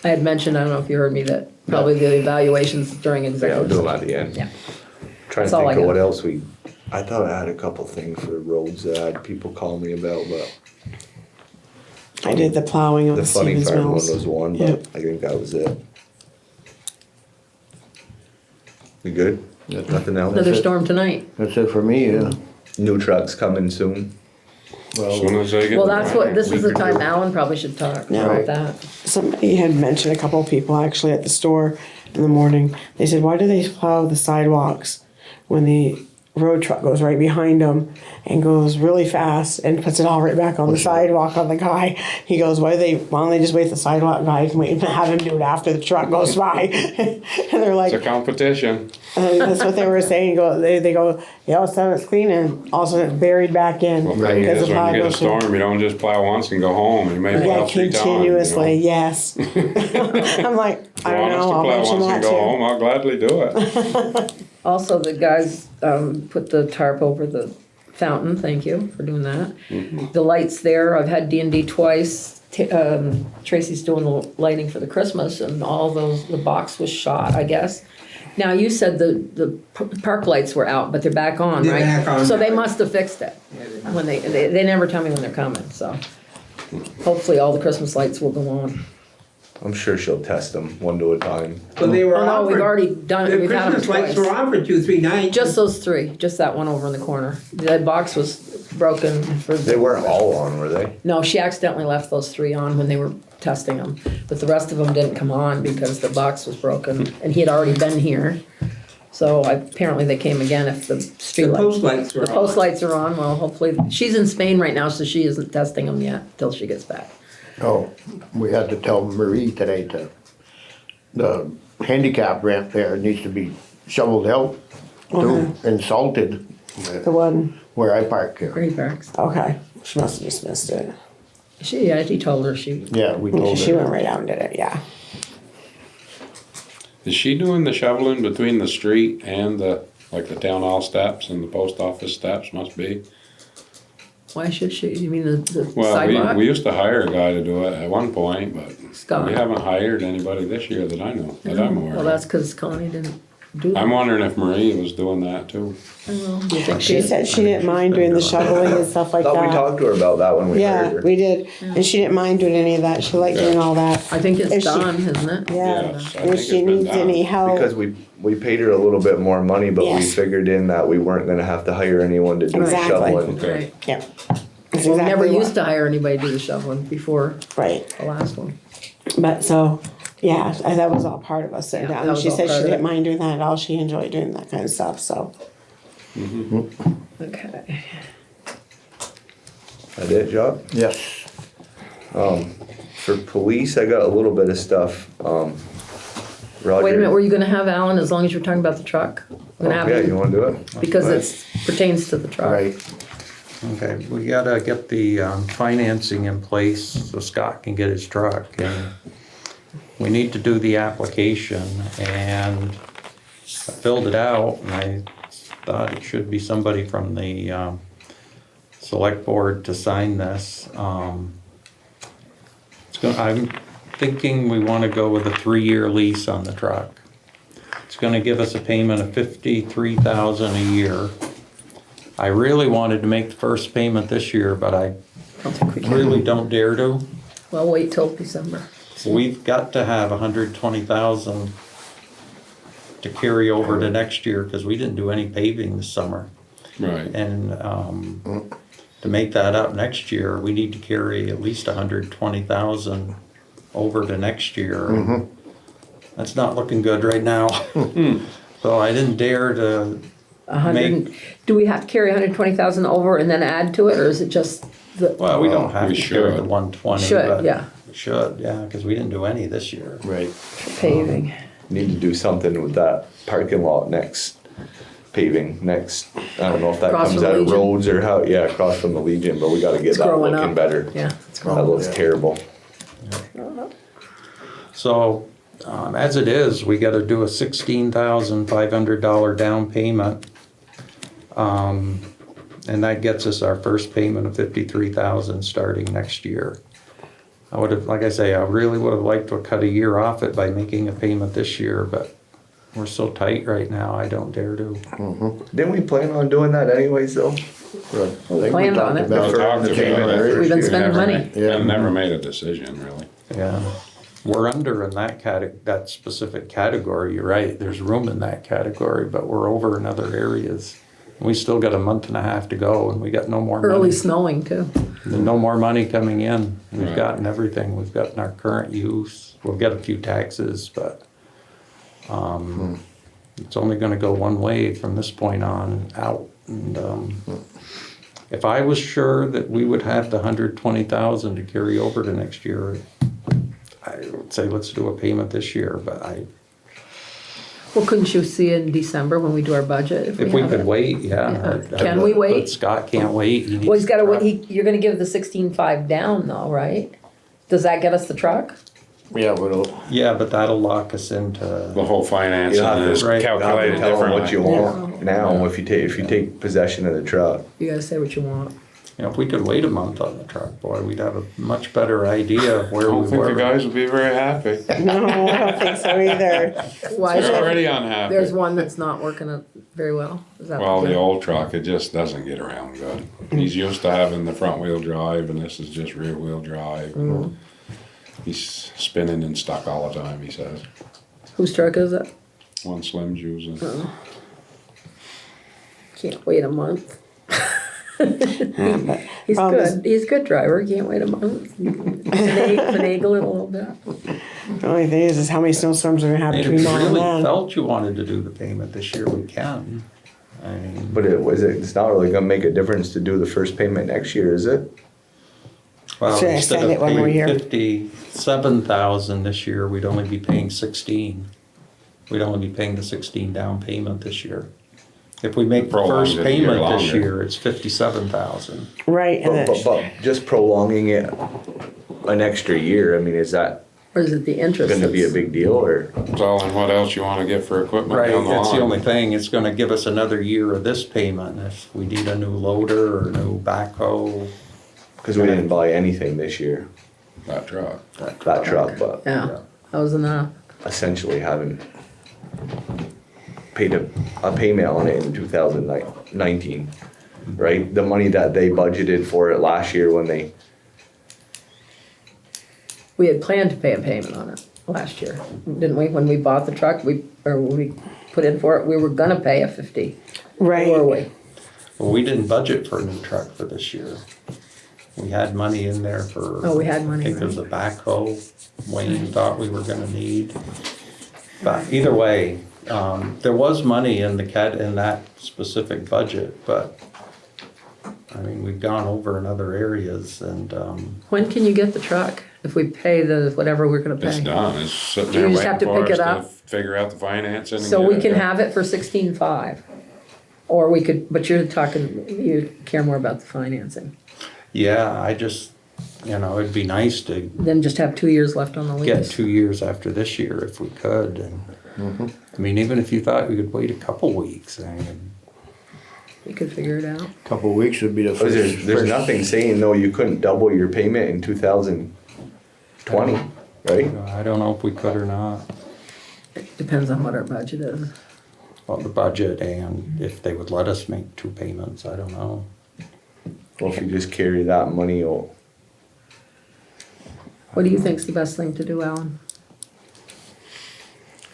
I had mentioned, I don't know if you heard me, that probably the evaluations during Yeah, I'll executive do them session. at the end. Yeah. Trying to That's all think I of got. what else I thought I had a couple things for roads that I had people call me about, but I did the plowing of the the funny Stevens farm one Mills. was one, Yeah. but I think that was it. We good? That's Nothing else? Another storm tonight. That's it for me, yeah. New trucks coming soon. As soon as they get. Well, the that's what, this is Week the or time two. Alan probably should talk Yeah. about Right. that. Somebody had mentioned, a couple of people actually at the store in the morning, they said, why do they plow the sidewalks when the road truck goes right behind them and goes really fast and puts it all right back on the sidewalk on the guy? He goes, why don't they just wait the sidewalk guy and wait and have him do it after the truck goes by? And they're like, It's a competition. that's what they were saying. They go, yeah, all of a sudden it's clean and all of a sudden it's buried back in. Well, the thing because is, the when plow you get a goes through. storm, you don't just plow once and go home. You may Yeah, plow 3 times. continuously, You know? yes. I'm like, I don't Want us know, to I'll plow mention once that and go home, too. I'll gladly do it. Also, the guys put the tarp over the fountain, thank you for doing that. The lights there, I've had D&D twice. Tracy's doing the lighting for the Christmas and the box was shot, I guess. Now, you said the park lights were out, but they're back on, They're right? back on. So they must have fixed it. When they never tell me when they're coming, so hopefully all the Christmas lights will go on. I'm sure she'll test them one at a time. Well, they were Oh, no, we've offered- already done it, The we've had them Christmas lights twice. were on for 2-3 nights. Just those three, just that one over in the corner. That box was broken for. They weren't all on, were they? No, she accidentally left those three on when they were testing them. But the rest of them didn't come on because the box was broken and he had already been here. So apparently they came again if the street The lights. post lights were The on. post lights are on, well, hopefully, she's in Spain right now, so she isn't testing them yet till she gets back. Oh, we had to tell Marie today the handicap ramp there needs to be shoveled out too, and salted The one, where I park here. Pretty parks. okay, she must have just missed it. He told her she, Yeah, we told She went her. right out and did it, yeah. Is she doing the shoveling between the street and the town hall steps and the post office steps must be? why should she, you mean the Well, sidewalk? we used to hire a guy to do it at one point, but Scott. we haven't hired anybody this year that I know, that I'm aware Well, that's of. cause Connie didn't do that. I'm wondering if Marie was doing that too. Do you think She said she didn't mind doing the shoveling and stuff like Thought we that. talked to her about that when we hired Yeah, her. we did, and she didn't mind doing any of that, she liked doing all that. I think If it's she- done, isn't it? Yeah, Yes, I if think she it's been needs done. any help. Because we paid her a little bit more money, but we Yes. figured in that we weren't gonna have to hire anyone to do the Exactly. shoveling. Right. Yep. That's Well, we never exactly used to hire anybody to do the shoveling before Right, the last one. but so, yeah, that was all part of us sitting Yeah, down, that and was she all said part she of it. didn't mind doing that at all, she enjoyed doing that kind of stuff, so. Okay. That it, Job? Yes. For police, I got a little bit of stuff. Roger. Wait a minute, were you gonna have Alan as long as you're talking about the truck? We're gonna have Yeah, you him, wanna do it? because it's pertains to the truck. Right. Okay, we gotta get the financing in place so Scott can get his truck. And we need to do the application, and I filled it out, and I thought it should be somebody from the select board to sign this. I'm thinking we wanna go with a 3-year lease on the truck. It's gonna give us a payment of $53,000 a year. I really wanted to make the first payment this year, but I don't think we can. really don't dare to. Well, wait till December. We've got to have 120,000 to carry over to next year, because we didn't do any paving this summer. Right. And to make that up next year, we need to carry at least 120,000 over to next year. That's not looking good right now. So I didn't dare to Do we have to carry 120,000 over and then add to it, or is it just the? Well, we don't have We to carry the should. 120. Should, but yeah. we should, yeah, because we didn't do any this year. Right. Paving. Need to do something with that parking lot next, paving next. I don't know if that Across comes from out of Legion? roads or how, yeah, across from the Legion, but we gotta get It's that growing looking up. better. Yeah, it's That looks terrible. So, as it is, we gotta do a $16,500 down payment. And that gets us our first payment of $53,000 starting next year. I would have, like I say, I really would have liked to have cut a year off it by making a payment this year, but we're so tight right now, I don't dare to. Didn't we plan on doing that anyways though? Right. I think we Planned on talked it. about We talked the about payment it. first We've been year. spending Never money. ma- Yeah. Never made a decision, really. Yeah, we're under in that specific category, you're right, there's room in that category, but we're over in other areas. We still got a month and a half to go, and we got no more money. Early snowing too. There's no more money coming in. We've Right. gotten everything. We've gotten our current use. We'll get a few taxes, but it's only gonna go one way from this point on out. And if I was sure that we would have the 120,000 to carry over to next year, I would say let's do a payment this year, but Well, couldn't you see in December when we do our budget if if we we have could it? wait, yeah. Yeah. Can we wait? But Scott can't wait. He Well, he's needs gotta, the truck. you're gonna give the 16.5 down though, right? Does that get us the truck? Yeah, we'll, Yeah, but that'll lock us into. The whole financing You'll have to- is right. You have to calculated tell them what you differently. want now, if you take possession of the truck. You gotta say what you want. You know, if we could wait a month on the truck, boy, we'd have a much better idea of I where don't we think the were. guys would be very happy. No, I don't think so either. Why is They're it? already unhappy. There's one that's not working very well. Is that Well, what the you- old truck, it just doesn't get around good. He's used to having the front wheel drive, and this is just rear wheel drive. He's spinning and stuck all the time, he says. Whose truck is it? One Slim's using. Can't wait a month. But He's problem is- good. He's a good driver. Can't wait a month. Finagle it a little bit. The only thing is how many snowstorms we're gonna have And if between you now and really then. felt you wanted to do the payment this year, we can. I mean, But it's not really gonna make a difference to do the first payment next year, is it? Well, Should I instead send of it when we're paying here? 57,000 this year, we'd only be paying 16. We'd only be paying the 16 down payment this year. If we make the Prolonged first it a year payment this longer. year, it's 57,000. Right, and But just prolonging it an extra year, I mean, is that Or is it the interest? gonna be a that's- big deal, or? So, and what else you wanna get for equipment Right, down the line? that's the only thing, it's gonna give us another year of this payment if we need a new loader or new backhoe. Cause we didn't buy anything this year, That truck. that truck, but Yeah, that was enough. essentially having paid a payment on it in 2019, right? The money that they budgeted for it last year when they, We had planned to pay a payment on it last year, didn't we? When we bought the truck, when we put in for it, we were gonna pay a 50. right. Were we? Well, we didn't budget for a new truck for this year. We had money in there for. Oh, we had money, I think there's a backhoe Wayne thought we were gonna need. But either way, there was money in in that specific budget, but I mean, we've gone over in other areas and, When can you get the truck? If we pay the, whatever we're gonna It's pay? done, it's sitting You there just have waiting to for pick us it to up? figure out the financing and So get we it can done. have it for 16.5? Or we could, but you're talking, you care more about the financing. yeah, I just, it'd be nice to Then just have 2 years left on the lease. get 2 years after this year if we could. And I mean, even if you thought we could wait a couple weeks, I mean, You could figure it out. Couple of weeks would be the first. there's nothing saying though you couldn't double your payment in 2020, right? I don't know if we could or not. Depends on what our budget is. Well, the budget and if they would let us make 2 payments, I don't know. Well, if you just carry that money, What do you think's the best thing to do, Alan?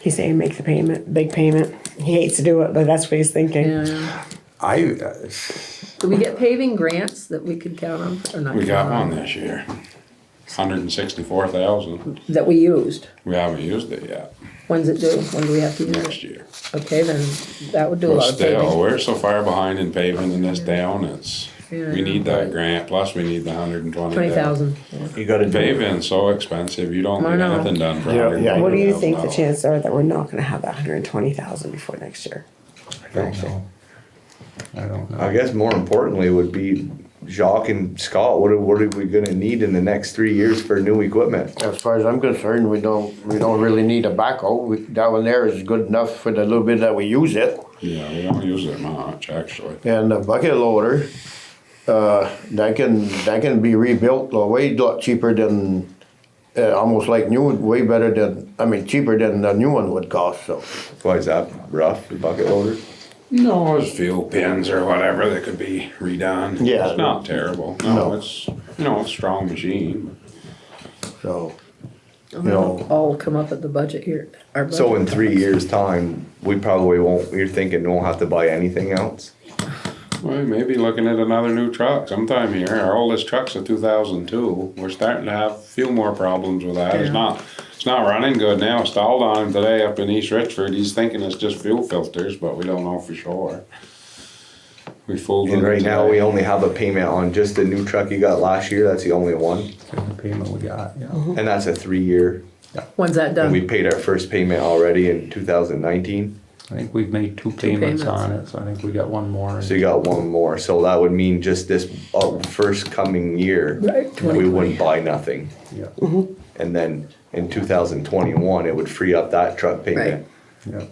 He's saying make the payment, big payment. He hates to do it, but that's what he's thinking. Yeah. I, Do we get paving grants that we could count on or not? We got count on? one this year, 164,000. That we used. We haven't used it yet, When's it due? When do we have to use next it? year. Okay, then that would do a But lot of still, paving. we're so far behind in paving in this town, we need that grant, plus we need the 120,000. 20,000. you gotta do Paving's so expensive, you don't I get know. anything done for Yeah, yeah. What do you think the $120,000. chances are that we're not gonna have that 120,000 before next year? I don't know. I don't know. I guess more importantly would be Jacques and Scott, what are we gonna need in the next 3 years for new equipment? As far as I'm concerned, we don't really need a backhoe. That one there is good enough for the little bit that we use it. Yeah, we don't use it much, actually. And the bucket loader, that can be rebuilt a way lot cheaper than, almost like new, way better than, cheaper than the new one would cost, so. Why is that rough, the bucket loader? No, it's fuel pins or whatever that could be redone. Yeah. It's not terrible. No. No, it's, it's a strong machine. So, It'll all come up at the budget here. Our budget So in 3 times. years' time, we probably won't, you're thinking we won't have to buy anything else? Well, maybe looking at another new truck sometime here. Our oldest truck's a 2002. We're starting to have a few more problems with that. It's Yeah. not running good now. Stalled on him today up in East Richford. He's thinking it's just fuel filters, but we don't know for sure. We fooled And him right now, today. we only have a payment on just the new truck you got last year, that's the only one, The payment we got, yeah. and that's a 3 year. When's that And we done? paid our first pament already in 2019, I think we've made 2 payments payments. on it, so I think we got one more. so you got one more, so that would mean just this first coming year, Right, we wouldn't buy nothing. Yeah, And then in 2021, it would free up that truck payment. yeah.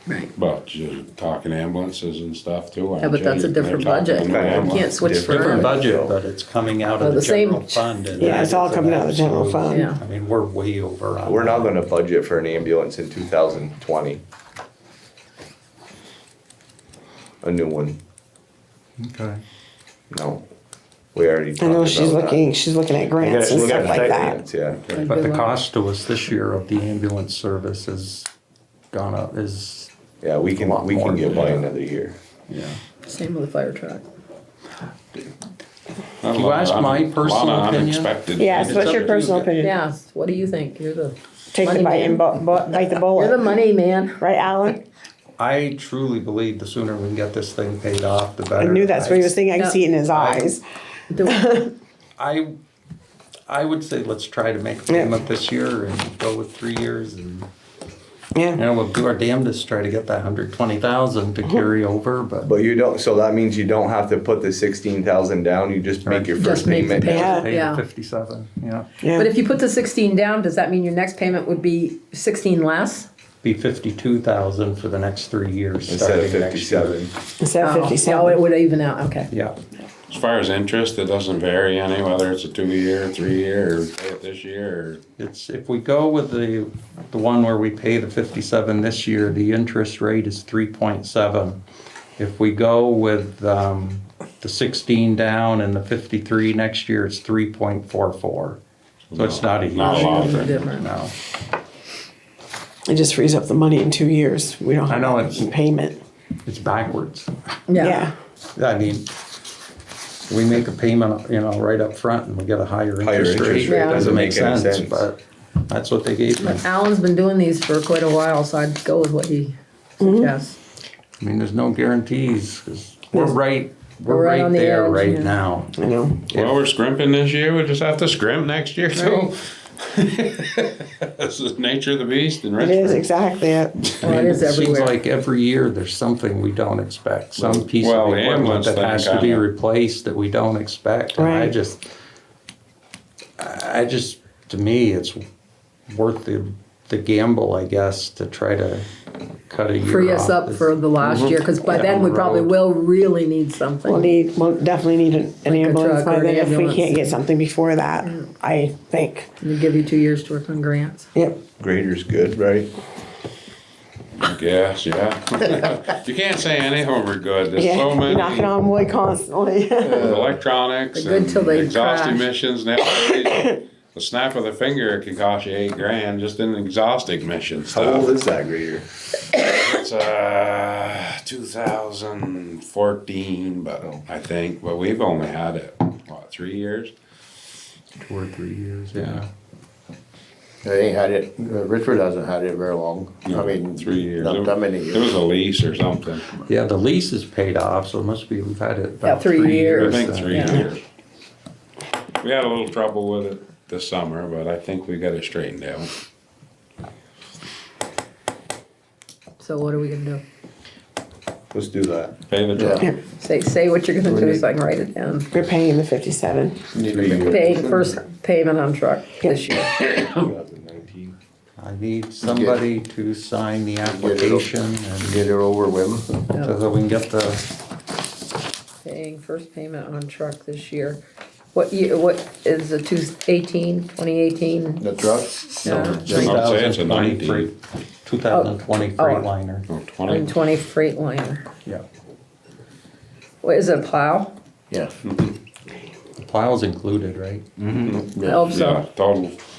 Right. But you're talking ambulances and stuff too, aren't Yeah, but you? that's a They're different talking budget. new Okay. You ambulance. can't switch Different for Different budget, but it's coming out Well, of the the same- general fund. and Yeah, it's all an coming out of the general absolute- fund. Yeah. I mean, we're way over on. We're not that. gonna budget for an ambulance in 2020. A new one, Okay. no. We already talked I know about she's that. looking at grants and Look at stuff like that. finance, yeah. But the cost to us this year of the ambulance service has gone up, Yeah, we can lot more get than by that. another year. yeah. Same with the fire truck. Not a You lot ask of my personal lot of opinion? unexpected Yes, It's what's up your to personal you. opinion? Yeah, what do you think? You're the Take the money bite man. and bite the You're the bullet, money man. right, Alan? I truly believe the sooner we can get this thing paid off, the better. I knew that's what he was thinking. I could Yeah. see it in his eyes. Do- I I would say let's try to make a payment this year and go with 3 years and, Yeah. we'll do our damnedest to try to get that 120,000 to carry over, but. But you don't, so that means you don't have to put the 16,000 down, you just make your Just first make the payment. payment. now. Pay Yeah. the 57, yeah. Yeah. But if you put the 16 down, does that mean your next payment would be 16 less? Be 52,000 for the next 3 years. Instead of starting next year. 57. Instead of Oh, it 57. would even out, okay. Yeah, As far as interest, it doesn't vary any, whether it's a 2-year, 3-year, or pay it this year, it's, if we go with the one where we pay the 57 this year, the interest rate is 3.7. If we go with, the 16 down and the 53 next year, it's 3.44. So it's not a huge Not a lot. difference, no. It just frees up the money in 2 years. We don't I know have it's- a payment. It's backwards. Yeah. I mean, we make a payment, right up front and we get a higher interest rate. rate Yeah. Doesn't make any sense, but that's what they gave me. But Alan's been doing these for quite a while, so I'd go with what he suggests. I mean, there's no guarantees, 'cause we're right We're right on the there edge, right yeah. now. I know. well, we're scrimping this year, we just have to scrimp next year too. That's the nature of the beast in It is Richford. exactly it. Well, it is Seems everywhere. like every year there's something we don't expect, some piece Well, of the equipment ambulance that thing has to be kinda- replaced that we don't expect. And Right. I just, to me, it's worth the gamble, I guess, to try to cut a year Free us off. up for the last year, because by then we probably will really need something. We'll definitely need an Like a ambulance truck by or an then if we ambulance. can't get something before that, I think. We'll give you 2 years to work on grants. Yep. Grader's good, right? I guess, yeah. You can't say any of them are good, there's Yeah, so you're many. knocking on wood constantly. Electronics They're good till and they exhaust crash. emissions nowadays. The snap of the finger can cost you $8,000 just in exhaust emission How old stuff. is that grader? It's 2014, but I think, but we've only had it, 3 years? 2 or 3 years, yeah. They ain't had it, Richford hasn't had it very long. I mean, 3 years. not that many It years. was a lease or something. Yeah, the lease is paid off, so it must be, we've had it Yeah, about 3 3 I years. think 3 Yeah. years. We had a little trouble with it this summer, but I think we got it straightened out. So what are we gonna do? Let's do that. Pay the truck. Yeah. Say what you're gonna do so I can write it down. We're paying the 57. 3 years. Paying first payment on truck this year. 2019. I need somebody to sign the application and Get her over with. so that we can get the, Paying first payment on truck this year. What year, what is the 2018? The truck? Yeah. I would say it's a 2020 19. freight, 2020 Freightliner. Oh, 20. 20 Freightliner. Yeah. What is it, a plow? Yeah. Plow's included, right? I hope Yeah, so.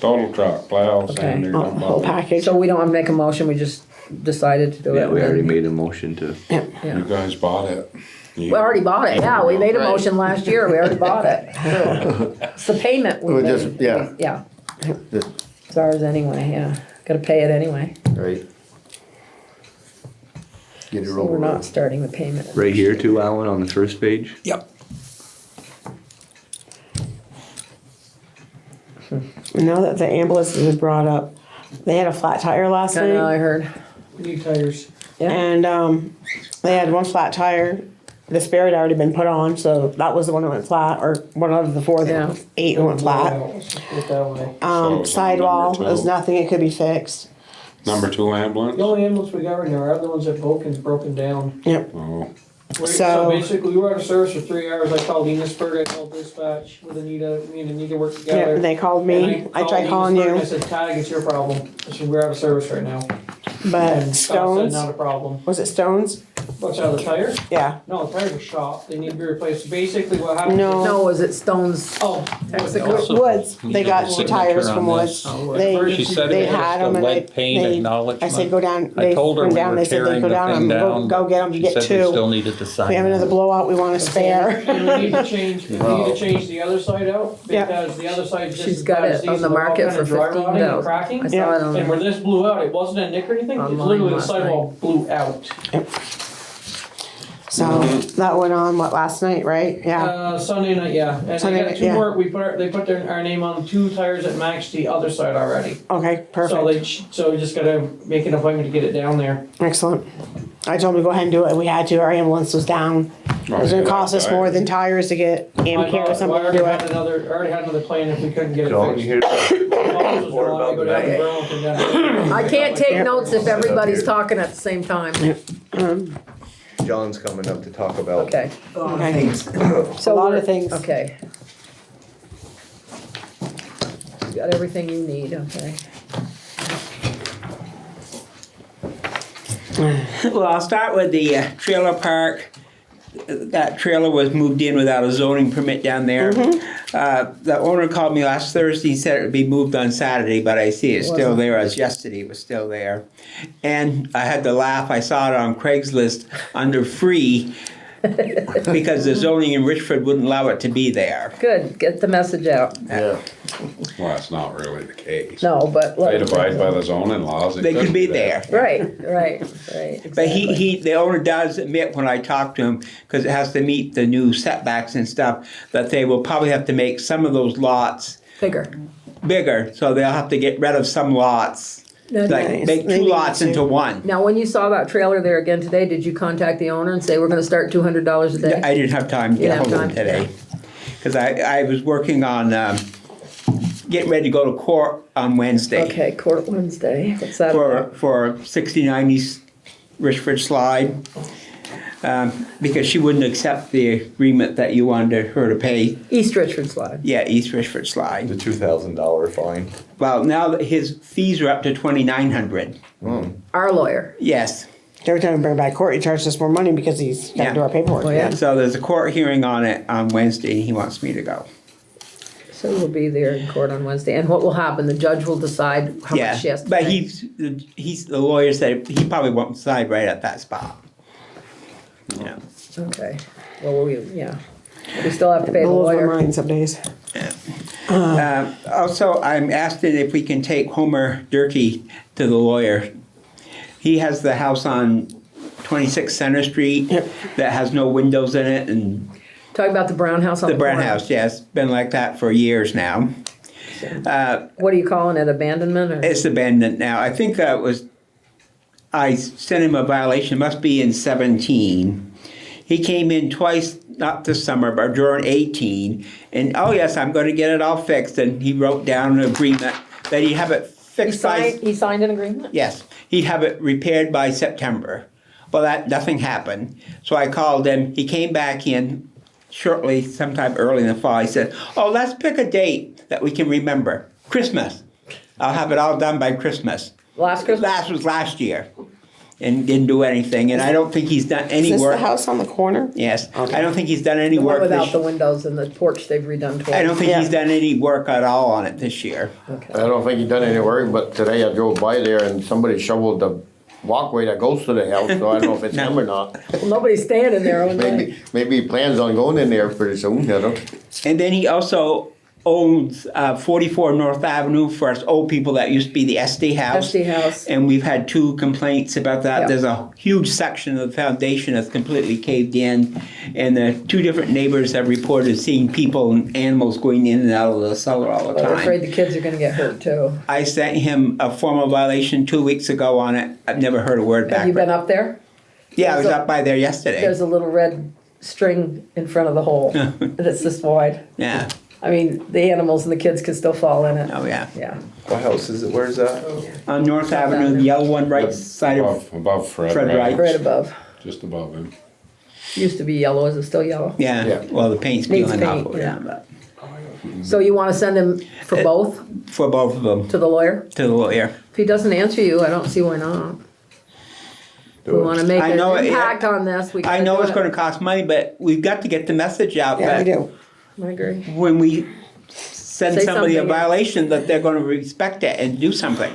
total truck, plow, Okay. sander, dump Whole out. package. So we don't have to make a motion, we just decided to do Yeah, it. we already made a motion to. You Yeah. guys bought it. We already bought it, yeah, we made a Right. motion last year, we already bought it. So, it's the payment we We made. just- yeah. Yeah, Just- it's ours anyway, yeah, gotta pay it anyway. Right. Get her So over we're not with. starting the payment. Right here too, Alan, on the first page. Yep. Now that the ambulance was brought up, they had a flat tire last I know, I night. heard. New tires. Yeah. And they had one flat tire. The spare had already been put on, so that was the one that went flat, or one of the 4 that Yeah. 8 that went flat. Let's just put it that way. So it's on Sidewall, number there's 2. nothing, it could be fixed. Number 2 ambulance? The only ambulance we got right now, our other ones that broken down. Yep. Oh, So So- basically, we were out of service for 3 hours. I called Enosburg, I called dispatch with Anita, me and Anita worked together. Yep, they called me. And I tried calling Enosburg, you, I said, Tag, it's your problem. I said, we're out of service right now. but And Scott said, Stones, not a problem. was it Stones? What's out of the tire? Yeah. No, the tires are shot. They need to be replaced. Basically, what happened? No. No, was it Stones? Oh. Texaco? Woods, You they need got a signature tires on from this. Woods. Oh, Woods. They, She said they it was had the them and lead paint they, I acknowledgement. said, go down, I they told her went we down, were they said they tearing go the down, thing and down. go get them, you She get said we still 2. needed to sign We have another that. blowout, we want a spare. And we need to change, we need to change the other side out, Yeah. because the other side's just She's as got bad as it on these. the They're all market kinda for dry rotting and 15,000. cracking. I saw it on. And where this blew out, it wasn't a nick or anything, it's Online literally the last sidewall blew out. So that went on, last night, right? Yeah. Sunday night, yeah. And Sunday they got night, two yeah. more, they put our name on 2 tires at Max the other side already. Okay, So perfect. so we just gotta make an appointment to get it down there. Excellent. I told him to go ahead and do it. We had to. Our ambulance was down. It was gonna cost us more than tires to get Amcare or something to do it. I already had another plan if we couldn't get it John, you fixed. hear that? What about the night? I can't take notes if everybody's talking at the same time. John's coming up to talk about. Okay, Okay. so A lot we're- of things. Okay. You got everything you need, okay. Well, I'll start with the trailer park. That trailer was moved in without a zoning permit down there. The owner called me last Thursday and said it would be moved on Saturday, but I see it's still there as yesterday it was still there. And I had to laugh, I saw it on Craigslist under free because the zoning in Richford wouldn't allow it to be there. Good, get the message out. Yeah. Well, that's not really the case. No, but. They abide by the zoning laws. They could be there. Right. But exactly. the owner does admit when I talk to him, because it has to meet the new setbacks and stuff, that they will probably have to make some of those lots bigger, so they'll have to get rid of some lots. Like Nice. make They 2 need lots to. into one. Now, when you saw that trailer there again today, did you contact the owner and say, we're gonna start $200 a day? I didn't have time to You get didn't hold have of him today. Because I was working on getting ready to go to court on Wednesday. Okay, Court Wednesday, what's that about? For 69 East Richford Slide. Because she wouldn't accept the agreement that you wanted her to pay. East Richford Slide. Yeah, East Richford Slide. The $2,000 fine. Well, now that his fees are up to $2,900. Our lawyer. Yes. Every time we bring it back court, he charges us more money because he's got to do our paperwork. Oh, yeah. So there's a court hearing on it on Wednesday, and he wants me to go. So we'll be there in court on Wednesday, and what will happen, the judge will decide how Yeah, much she has to but pay? he's the lawyer said he probably won't decide right at that spot. Yeah. Okay, well, we still have to pay the Blows my lawyer. mind some days. Also, I'm asking if we can take Homer Durkee to the lawyer. He has the house on 26 Center Street that has no windows in it, and Talking about the brown house on the the Brown corner. House, yes, been like that for years now. What are you calling it, abandonment or? It's abandoned now. I think I sent him a violation, must be in 17. He came in twice, not this summer, but during 18. And, oh yes, I'm gonna get it all fixed. And he wrote down an agreement that he'd have it He fixed by, signed an agreement? yes, he'd have it repaired by September. Well, nothing happened. So I called him, he came back in shortly, sometime early in the fall. He said, oh, let's pick a date that we can remember. Christmas. I'll have it all done by Christmas. Last Christmas? Last was last year, and didn't do anything, and I don't think he's done any Is this work. the house on the corner? Yes, I don't think he's done any The one work without this, the windows and the porch they've redone twice. I don't think Yeah. he's done any work at all on it this year. I don't think he done any work, but today I drove by there and somebody shoveled the walkway that goes to the house, so I don't know if it's him or not. Well, nobody's standing there all day. Maybe he plans on going in there pretty soon, you know? And then he also owns 44 North Avenue for us old people that used to be the SD house. SD house. And we've had 2 complaints about that. Yeah. There's a huge section of the foundation that's completely caved in. And the 2 different neighbors have reported seeing people and animals going in and out of the cellar all the But they're time. afraid the kids are gonna get hurt too. I sent him a formal violation 2 weeks ago on it. I've never heard a word back. Have you been up there? Yeah, I was There's a- up by there yesterday. There's a little red string in front of the hole that's this wide. Yeah. I mean, the animals and the kids could still fall in it. Oh, yeah. Yeah. What house is it? Where's that? On North Avenue, the yellow one right side of, Above Fred, Fred right? Wright. Right above. Just above him. Used to be yellow, is it still yellow? yeah, Yeah. well, the paint's Needs peeling off paint, of it, yeah. but So you wanna send him for both for both of them, to the lawyer? to the lawyer. If he doesn't answer you, I don't see why not. If we wanna make I an know it- impact on this, we gotta I know do it's it. gonna cost money, but we've got to get the message out Yeah, we that do. I agree. when we send Say somebody a something. violation, that they're gonna respect it and do something.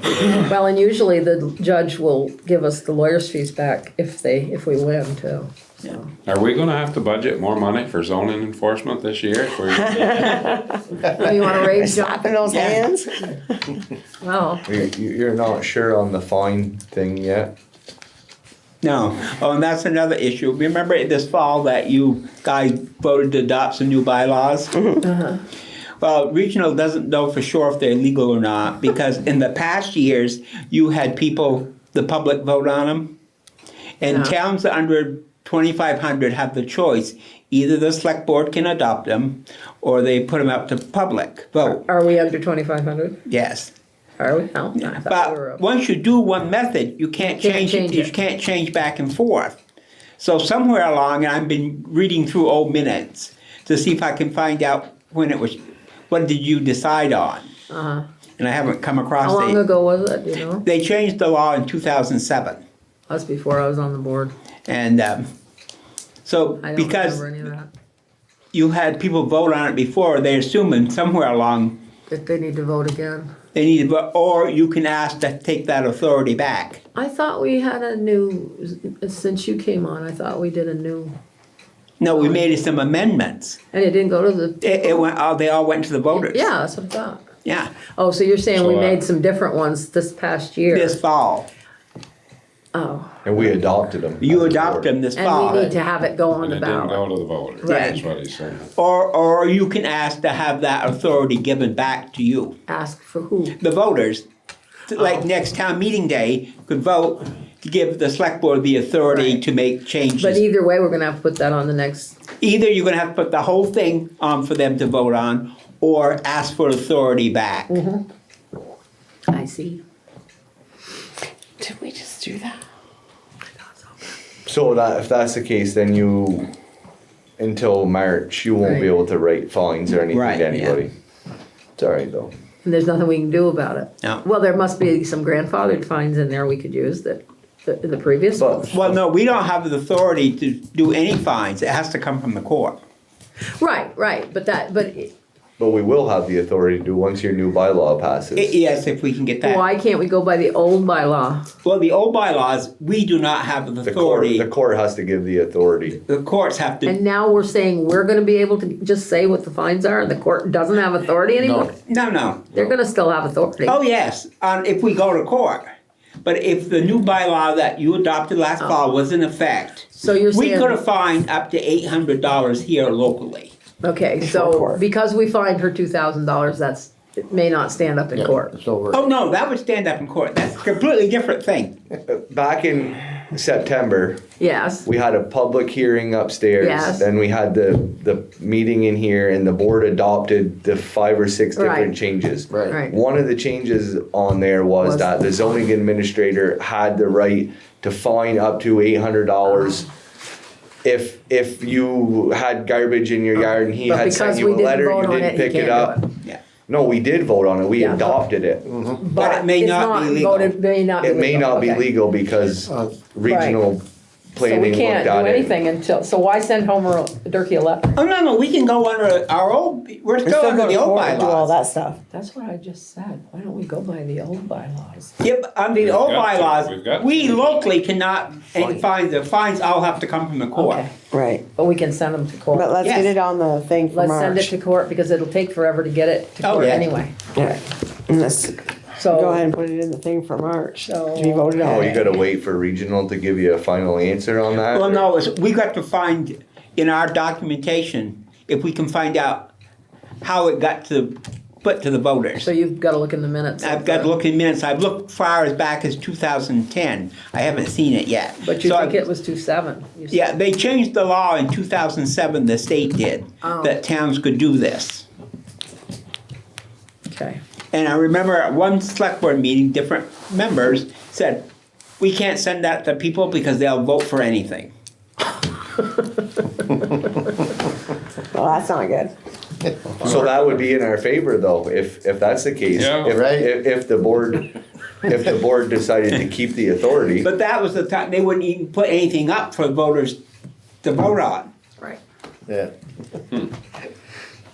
Well, and usually the judge will give us the lawyer's fees back if we win too. So. Are we gonna have to budget more money for zoning enforcement this year? Oh, you wanna raise, John? Slapping those hands? Well, You're not sure on the fine thing yet? No. Oh, and that's another issue. Remember this fall that you guys voted to adopt some new bylaws? Well, regional doesn't know for sure if they're legal or not, because in the past years, you had people, the public vote on them. And towns under 2,500 have the choice. Either the select board can adopt them, or they put them out to public vote. Are we under 2,500? Yes. Are we? No, I thought we were But up. once you do one method, you can't change it. You can't change back and forth. So somewhere along, and I've been reading through old minutes to see if I can find out when it was. What did you decide on? And I haven't come across How long it. ago was it, do you know? They changed the law in 2007. That's before I was on the board. And so I don't because remember any of that. you had people vote on it before, they're assuming somewhere along If they need to vote again. they need to vote, or you can ask to take that authority back. I thought we had a new, since you came on, I thought we did a new, No, we made some amendments. and it didn't go to the. It went. They all went to the voters. Yeah, that's what I thought. Yeah. Oh, so you're saying So, we made some different ones this past year? This fall, Oh, And we adopted them. you adopt them this fall, and we need to have it go on And the it didn't go ballot. to the voters, Right. that's what he's saying. or you can ask to have that authority given back to you. Ask for who? The voters, like next town meeting day, could vote to give the select board the authority Right. to make changes. But either way, we're gonna have to put that on the next, Either you're gonna have to put the whole thing on for them to vote on, or ask for authority back. I see. Did we just do that? So that if that's the case, then you, until March, you won't Right. be able to write fines or anything Right, to yeah. anybody. It's all right though. And there's nothing we can do about it. No. Well, there must be some grandfathered fines in there we could use that, the previous But- ones. Well, no, we don't have the authority to do any fines. It has to come from the court. Right, but But we will have the authority to do once your new bylaw passes. Yes, if we can get that. why can't we go by the old bylaw? Well, the old bylaws, we do not have the authority. The court has to give the authority. The courts have to. And now we're saying we're gonna be able to just say what the fines are and the court doesn't have authority anymore? No. They're gonna still have authority. Oh, yes, if we go to court. But if the new bylaw that you adopted last fall was in effect, So you're we saying, could have fined up to $800 here locally. okay, so because we fined her $2,000, it may not stand up in Yeah, court. it's over. Oh, no, that would stand up in court. That's a completely different thing. Back in September, Yes, we had a public hearing upstairs. Yes. Then we had the meeting in here and the board adopted the 5 or 6 different Right. changes. Right. right. One of the changes on there was that the zoning administrator had the right to fine up to $800 if you had garbage in your yard and he But had because sent you we a didn't letter, vote you on it, didn't he pick can't it do up. it. Yeah. No, we did vote on it. We Yeah. adopted it. But it may it's not be legal. voted- may not be It may legal, not be okay. legal because regional planning So we can't looked at do it. anything until, so why send Homer Durkee a letter? Oh, no, we can go under our old, we're still under the old bylaws. stuff. That's what I just said. Why don't we go by the old bylaws? Yep, under the old We've got to. bylaws, We've got we to. locally cannot, and fines, the fines all have to come from the court. Okay, Right. but we can send them to court. But let's Yes. get it on the thing for Let's send it March. to court because it'll take forever to get it to Oh, court yeah. anyway. Yeah. And let's So. go ahead and put it in the thing for March So- to be voted Oh, on. you gotta wait for regional to give you a final answer on that? Well, or- no, we got to find in our documentation, if we can find out how it got put to the voters. So you've gotta look in the minutes. I've got to look in minutes, I've looked far as back as 2010, I haven't seen it yet. But you So think I- it was 2.7? you said. Yeah, they changed the law in 2007, the state did, Oh. that towns could do this. Okay. And I remember at one select board meeting, different members said, we can't send that to people because they'll vote for anything. Well, that's not good. So that would be in our favor though, if that's the case. Yeah. If, Right. if the board decided to keep the authority. But that was the time, they wouldn't even put anything up for voters to vote on. Right. Yeah.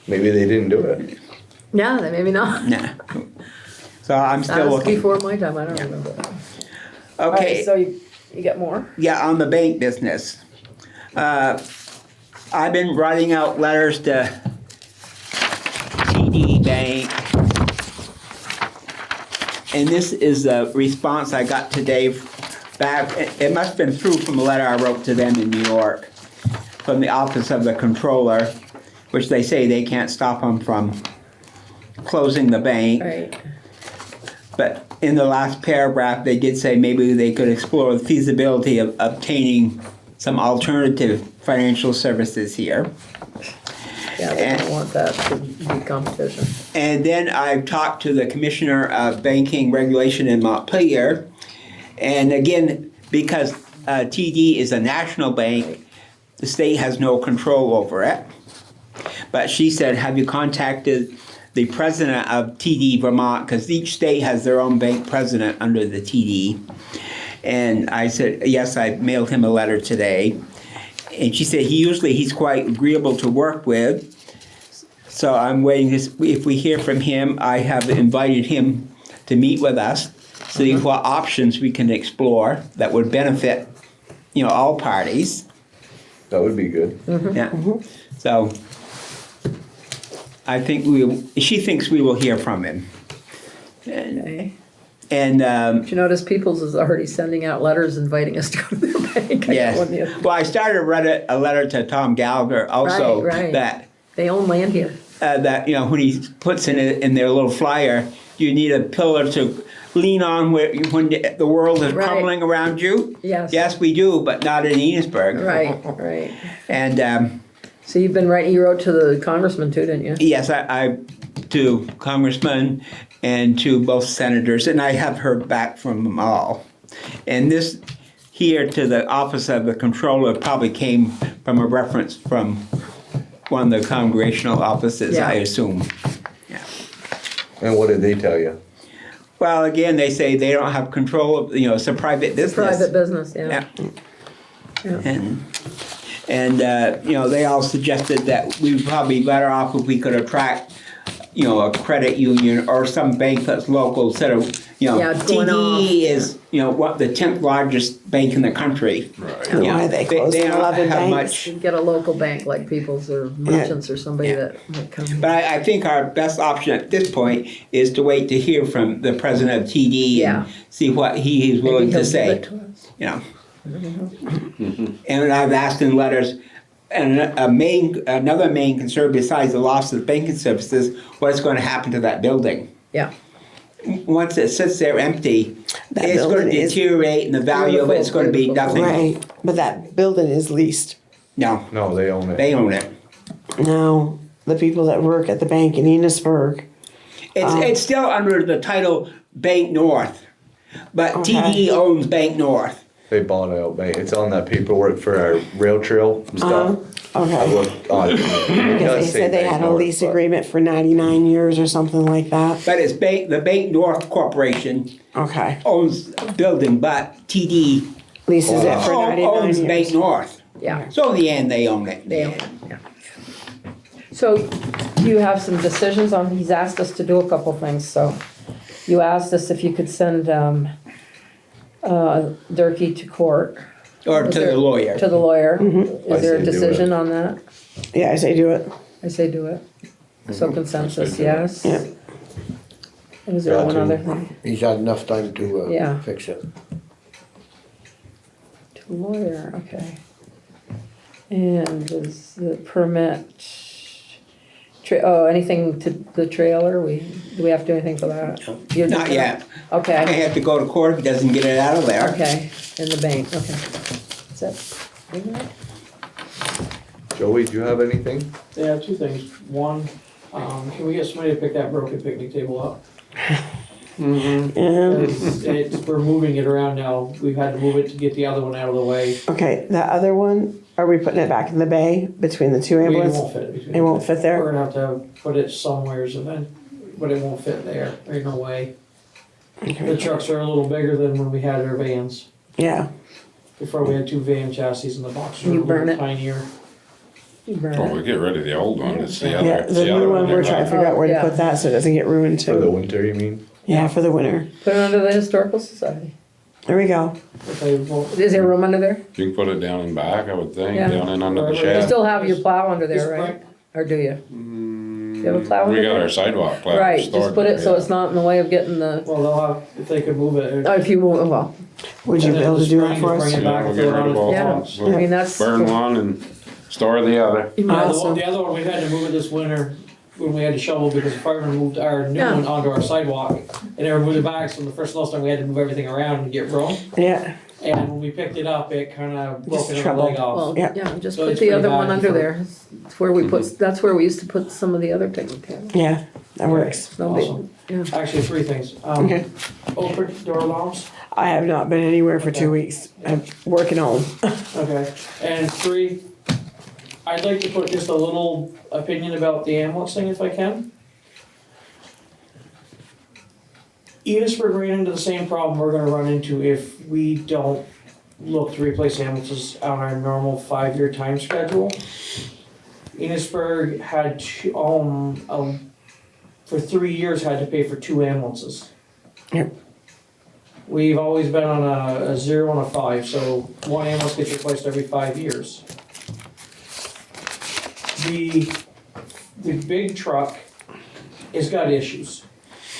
Maybe they didn't do it. Yeah, then maybe not. Nah. So I'm That still was looking. before my time, I don't remember. All right, Okay, so you got more? yeah, on the bank business. I've been writing out letters to TD Bank. And this is a response I got today back, it must have been through from a letter I wrote to them in New York, from the Office of the Controller, which they say they can't stop them from closing the bank. Right. But in the last paragraph, they did say maybe they could explore the feasibility of obtaining some alternative financial services here. Yeah, they don't want that to be competition. And then I talked to the Commissioner of Banking Regulation in Montpelier. And again, because TD is a national bank, the state has no control over it. But she said, have you contacted the president of TD Vermont? Because each state has their own bank president under the TD. And I said, yes, I mailed him a letter today. And she said he's quite agreeable to work with. So I'm waiting if we hear from him. I have invited him to meet with us, see what options we can explore that would benefit, all parties. That would be good. Yeah. So I think she thinks we will hear from him. Okay. And Did you notice Peoples is already sending out letters inviting us to go to their bank? yes. Well, I started a letter to Tom Gallagher also Right. that They own land here. when he puts in their little flyer, you need a pillar to lean on when the world is Right. crumbling around you. Yes. Yes, we do, but not in Enosburg. Right. And So you wrote to the congressman too, didn't you? yes, I to congressmen and to both senators, and I have heard back from them all. And this here to the Office of the Controller probably came from a reference from one of the congressional offices, Yeah. I assume. And what did they tell you? Well, again, they say they don't have control of, it's a private business. Private business, yeah. And they all suggested that we would probably be better off if we could attract, a credit union or some bank that's local instead of, going off. TD is, what the 10th largest bank in the country. Right. And why they closing don't 11 have banks? much. You get a local bank like Peoples or Merchants or somebody that might come. But I think our best option at this point is to wait to hear from the president of TD Yeah. and see what he is willing Maybe to he'll say. give it to us. And I've asked in letters, and another main concern besides the loss of the banking services, what's going to happen to that building? Yeah. Once it sits there empty, That it's going to building is deteriorate, and the value of it's going to be Beautiful. nothing. Right, but that building is leased. No, No, they own it. they own it. Now, the people that work at the bank in Enosburg, It's still under the title Bank North, but Okay. TD owns Bank North. They bought out bank. It's on that paperwork for our rail trail stuff. I okay. looked on it. It Because does they say said they Bank had a North, lease but- agreement for 99 years or something like that. But it's the Bank North Corporation Okay. owns the building, but TD Leases it for 99 owns Bank years. North. Yeah. So in the end, they own it. They own it, yeah. So you have some decisions on, he's asked us to do a couple things, so you asked us if you could send Durkee to court. Or to the lawyer. To the lawyer. I Is there say a do decision it. on that? Yeah, I say do it. I say do it. So consensus, I say do it. yes? Yeah. Is there Yeah, one to- other thing? He's had enough time to Yeah. fix it. To lawyer, okay. And is the permit, anything to the trailer, do we have to do anything for that? You're Not just yet. gonna- May Okay, have to go to court if he doesn't get it out of there. okay, in the bank, okay. Is that, Joey, do you have anything? Yeah, two things. One, can we get somebody to pick that broken picnic table up? Yeah. We're moving it around now. We've had to move it to get the other one out of the way. Okay, that other one, are we putting it back in the bay between the two It ambulances? won't fit between. It won't fit there? We're gonna have to put it somewheres and then, but it won't fit there. There's no way. The trucks are a little bigger than when we had our vans. Yeah. Before we had two van chassis and the boxes were You a little burn it? tinier. you burn Well, it? we get rid of the old one, it's the other. Yeah, it's the other new one, we're they're trying to not- figure out where to Yeah. put that so it doesn't get ruined For the too. winter, you mean? Yeah, for the winter. Put it under the historical society. There we go. If they won't- Is there room under there? You can put it down in back, I would think, Yeah. down in under the You You shed. still have your plow under there, Just right? Or do you? you have a plow We in got there? our sidewalk plow. Right, just stored put it there, so yeah. it's not in the way of getting the, Well, they'll have, if they could move it. if you won't, well, Would you and be then able to the do that spring, for just us? bring it back Yeah, we'll and get throw it rid on of its both. Yeah. ones. I We'll mean, that's. burn one and store the other. Yeah, Awesome. the other one, we had to move it this winter when we had to shovel because the fireman moved our new Yeah. one onto our sidewalk. And they were moving back, so the first snowstorm, we had to move everything around and get room. Yeah, And when we picked it up, it kinda broke Just another trouble. leg off. Well, Yeah. yeah, just So put it's the pretty other one bad under for- there. That's where we put, that's where we used to put some of the other things. yeah, that works. No big, Awesome. yeah. Actually, three things. Okay. Open door alarms, I have not been anywhere for 2 weeks. I'm working on. okay. And three, I'd like to put just a little opinion about the ambulance thing if I can. Enosburg ran into the same problem we're gonna run into if we don't look to replace ambulances on our normal 5-year time schedule. Enosburg had for 3 years had to pay for 2 ambulances. Yep. We've always been on a 0 and a 5, so one ambulance gets replaced every 5 years. The big truck has got issues,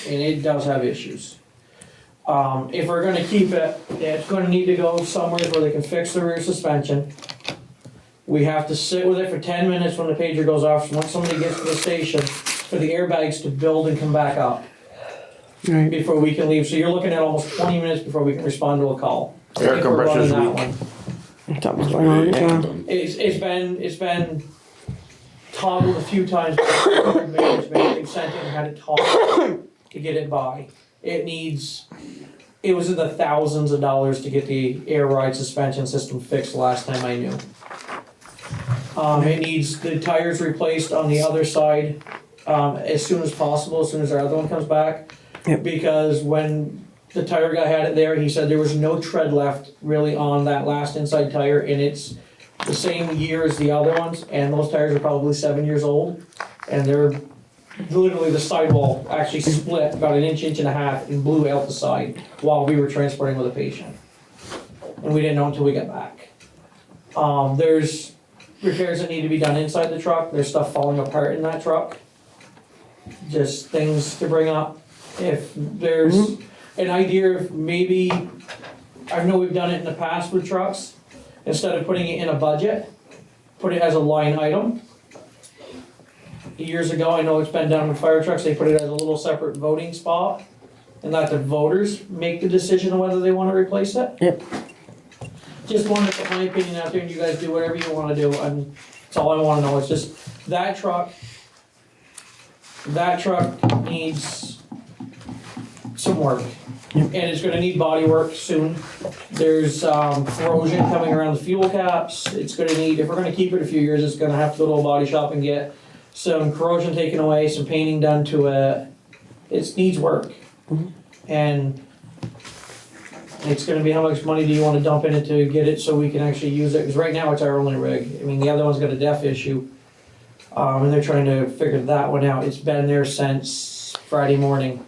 and it does have issues. If we're gonna keep it, it's gonna need to go somewhere where they can fix the rear suspension. We have to sit with it for 10 minutes when the pager goes off, so once somebody gets to the station, for the airbags to build and come back up Right. before we can leave. So you're looking at almost 20 minutes before we can respond to a call. Air If we're compressor's running that weak. one. Something's going on, yeah. It's been toggled a few times. Management, they've sent it and had it toggled to get it by. It was in the thousands of dollars to get the air ride suspension system fixed last time I knew. It needs the tires replaced on the other side, as soon as possible, as soon as our other one comes back. Yep. Because when the tire guy had it there, he said there was no tread left really on that last inside tire, and it's the same year as the other ones, and those tires are probably 7 years old, and they're literally the sidewall actually split about an inch and a half and blew out the side while we were transporting with a patient. And we didn't know until we got back. There's repairs that need to be done inside the truck, there's stuff falling apart in that truck. Just things to bring up. If there's an idea of maybe, I know we've done it in the past with trucks, instead of putting it in a budget, put it as a line item. Years ago, I know it's been done with fire trucks, they put it as a little separate voting spot and let the voters make the decision on whether they wanna replace it. Yep. Just wanted to put my opinion out there and you guys do whatever you wanna do, and that's all I wanna know, it's just that truck needs some work. And it's gonna need body work soon. There's corrosion coming around the fuel caps, it's gonna need, if we're gonna keep it a few years, it's gonna have to go to a body shop and get some corrosion taken away, some painting done to it. It needs work. And it's gonna be how much money do you wanna dump in it to get it so we can actually use it, cause right now it's our only rig. I mean, the other one's got a def issue. And they're trying to figure that one out. It's been there since Friday morning,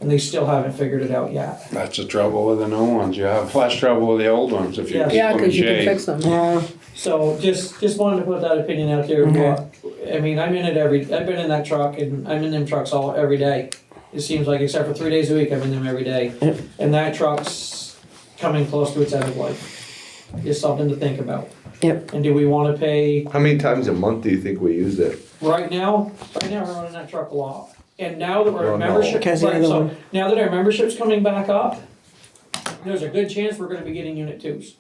and they still haven't figured it out yet. That's the trouble with the new ones. You have less trouble with the old ones if you Yeah. keep Yeah, them in cause you can shape. fix them. Yeah, So just wanted to put that opinion out there. I mean, I'm in it I've been in that truck and I'm in them trucks every day. It seems like, except for 3 days a week, I'm in them every day. Yep. And that truck's coming close to its end of life. Just something to think about. yep. And do we wanna pay, How many times a month do you think we use it? right now we're running that truck a lot. And now that our Well, no. membership, Because the right, other so one- now that our membership's coming back up, there's a good chance we're gonna be getting unit 2s.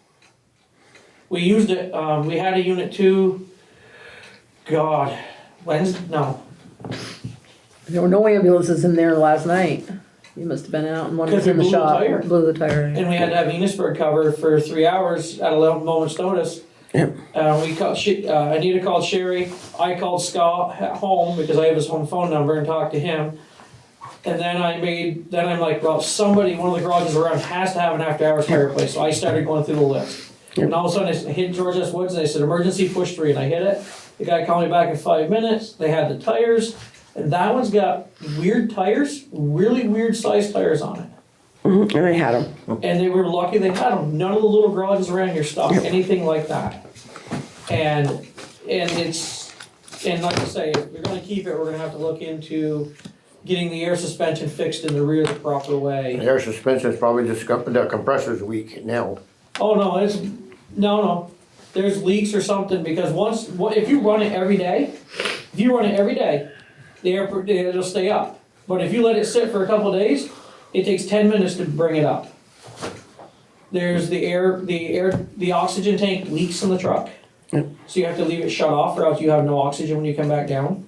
We used it, we had a unit 2, Wednesday, no, There were no ambulances in there last night. You must have been out and one was Because we in the blew the shop. tire. Blew the tire. and we had to have Enosburg cover for 3 hours at a moment's notice. Yep. Anita called Sherry, I called Scott at home because I have his home phone number and talked to him. And then I'm like, well, somebody, one of the garages around has to have an after hours tire replaced, so I started going through the list. And all of a sudden I hit George S. Woods and they said, emergency push 3, and I hit it. The guy called me back in 5 minutes, they had the tires, and that one's got weird tires, really weird sized tires on it. And they had them. And they were lucky they had them. None of the little garages around here stock anything like that. And it's And like I say, if we're gonna keep it, we're gonna have to look into getting the air suspension fixed in the rear the proper way. Air suspension's probably just, the compressor's weak now. Oh, no, there's leaks or something, because if you run it every day, the air, it'll stay up. But if you let it sit for a couple of days, it takes 10 minutes to bring it up. There's the oxygen tank leaks in the truck. So you have to leave it shut off or else you have no oxygen when you come back down.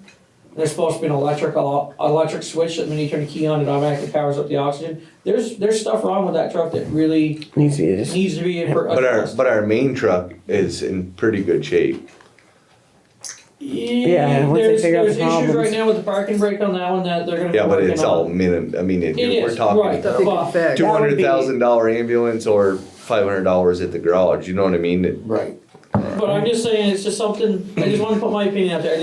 There's supposed to be an electric switch that when you turn the key on, it automatically powers up the oxygen. There's stuff wrong with that truck that really Needs to be But our main truck is in pretty good shape. Yeah, once they figure out there's the issues problems. right now with the parking brake on that one that they're gonna be Yeah, but working it's all on. minimum, I mean, It we're is, talking right, That they can but, fix. $200,000 ambulance or $500 at the garage, you know what I mean? Right. but I'm just saying, it's just something, I just wanna put my opinion out there,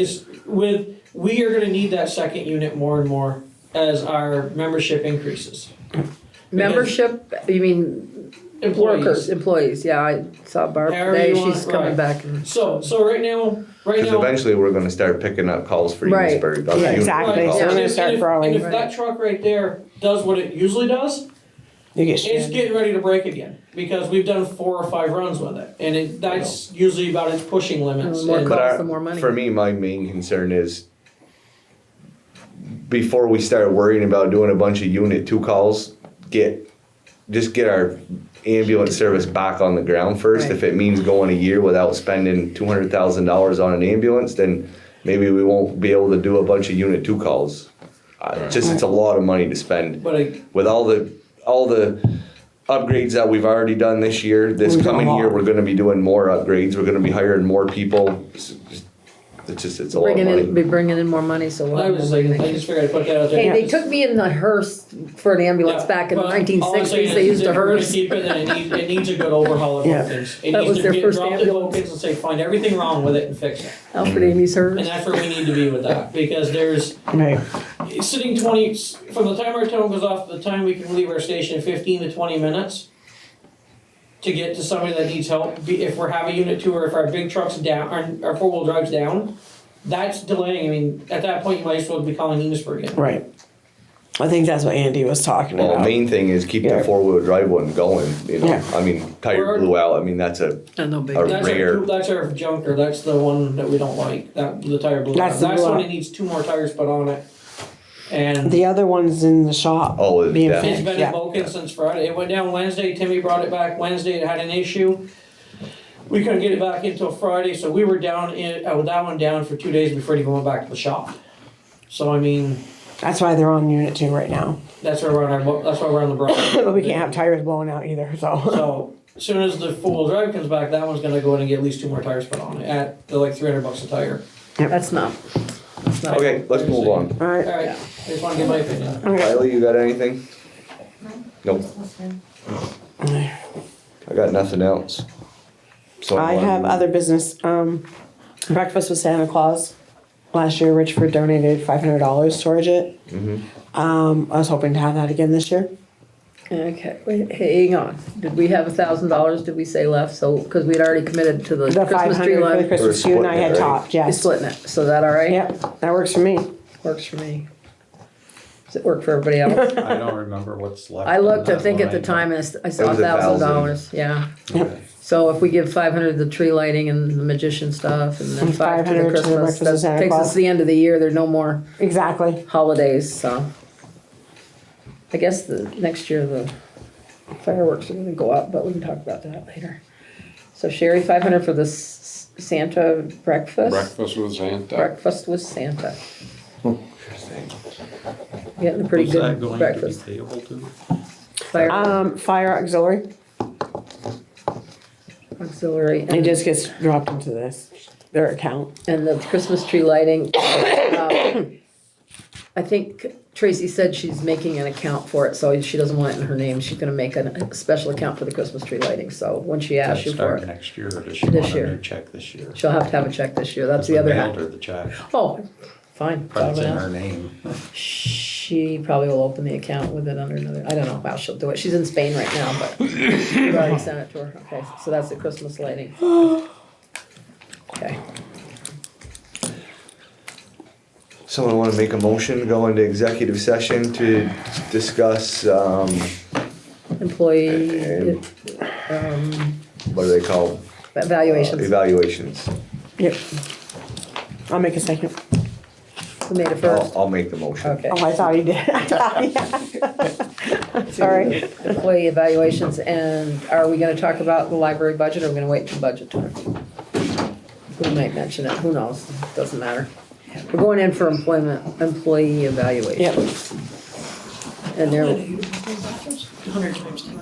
we are gonna need that second unit more and more as our membership increases. Membership, you mean workers, employees, yeah, I saw Barb However today, you want, she's coming right. back and. So right now, Because eventually we're gonna start picking up calls for Right. Enosburg. Yeah, exactly. Right, So and we're gonna if- start and if- growing. And if that truck right there does what it usually does, You get it's stranded. getting ready to break again, because we've done 4 or 5 runs with it, and that's usually about its pushing limits. The more And- calls, But the more money. for me, my main concern is before we start worrying about doing a bunch of unit 2 calls, just get our ambulance service back on the ground first. Right. If it means going a year without spending $200,000 on an ambulance, then maybe we won't be able to do a bunch of unit 2 calls. It's a lot of money to spend. But With all the upgrades that we've already done this year, this We've done a coming year, lot. we're gonna be doing more upgrades, we're gonna be hiring more people. It's a lot of money. Be bringing in more money, so we'll I have was more like, money. I just figured I'd put that out there. Hey, they took me in the hearse for an ambulance Yeah, back in the but all I'm saying 1960s, is they used a if we're gonna hearse. keep it, then it needs a good overhaul at Yeah. Wilkins. It That needs was to their get first dropped at ambulance. Wilkins and say, find everything wrong with it and fix it. Alfred Amy's hearse. And that's where we need to be with that, because there's, Right. sitting 20, from the time our tone goes off to the time we can leave our station, 15 to 20 minutes to get to somebody that needs help. If we're having unit 2 or if our big truck's down, our 4-wheel drive's down, that's delaying. I mean, at that point, you might as well be calling Enosburg again. Right. I think that's what Andy was talking Well, the about. main thing is keep Yeah. the 4-wheel drive one going, you know, Yeah. I mean, tire We're- blew out, I mean, that's a No big. a That's rare. that's our junker, that's the one that we don't like, the tire blew out. That's the That's blew one out. that needs 2 more tires put on it. And The other one's in the shop. Oh, it's being down. it's fixed, been yeah. in Vulcan since Friday. It went down Wednesday. Timmy brought it back Wednesday. It had an issue. We couldn't get it back until Friday, so we were down with that one down for 2 days before it even went back to the shop. So I mean, That's why they're on unit 2 right now. that's why we're on the brush. But we can't have tires blowing out either, so. So as soon as the 4-wheel drive comes back, that one's gonna go in and get at least 2 more tires put on it at like $300 a tire. That's not. Okay, let's move on. All right. All right, I just wanna get my opinion. Riley, you got anything? Nope. I got nothing else. So I have other business. Breakfast with Santa Claus. Last year, Richford donated $500 towards it. I was hoping to have that again this year. Okay, wait, hang on. Did we have $1,000, did we say left? So, because we'd already committed to the The Christmas 500 tree for the line. Christmas We're you and I splitting had it, right? talked, You're yes. splitting it, so that all right? Yep, that works for me. Works for me. Does it work for everybody else? I don't remember what's left. I on looked, I that think at the line. time, and I saw was $1,000. $1,000, yeah. Okay. So if we give 500 the tree lighting and the magician stuff, and then And 5 to 500 the to the Christmas, breakfast with that Santa takes us Claus. to the end of the year, there are no more Exactly. holidays, so. I guess the next year the fireworks are gonna go up, but we can talk about that later. So Sherry, 500 for the Santa breakfast? Breakfast with Santa. Breakfast with Santa. Getting a pretty Who's that good going breakfast. to be payable to? Fire Fire auxiliary. auxiliary. It just gets dropped into their account. And the Christmas tree lighting. I think Tracy said she's making an account for it, so she doesn't want it in her name. She's gonna make a special account for the Christmas tree lighting, so when she asks you for Start it, next year, or does she This want a year. new check this year? she'll have to have a check this year. That's the We other mailed half. her the check, Oh, fine. but it's in Probably her not. name. She probably will open the account with it under another, I don't know how she'll do it. She's in Spain right now, but we've already sent it to her. Okay, so that's the Christmas lighting. Okay. Someone wanna make a motion to go into executive session to discuss, Employee, and what are they called? evaluations. Evaluations. Yep. I'll make a second. Who made it first? I'll make the motion. Okay. Oh, I thought he did. Sorry. Employee evaluations, and are we gonna talk about the library budget, or are we gonna wait until budget time? We might mention it, who knows, doesn't matter. We're going in for employee evaluation. Yep. And they're, 100 times 10.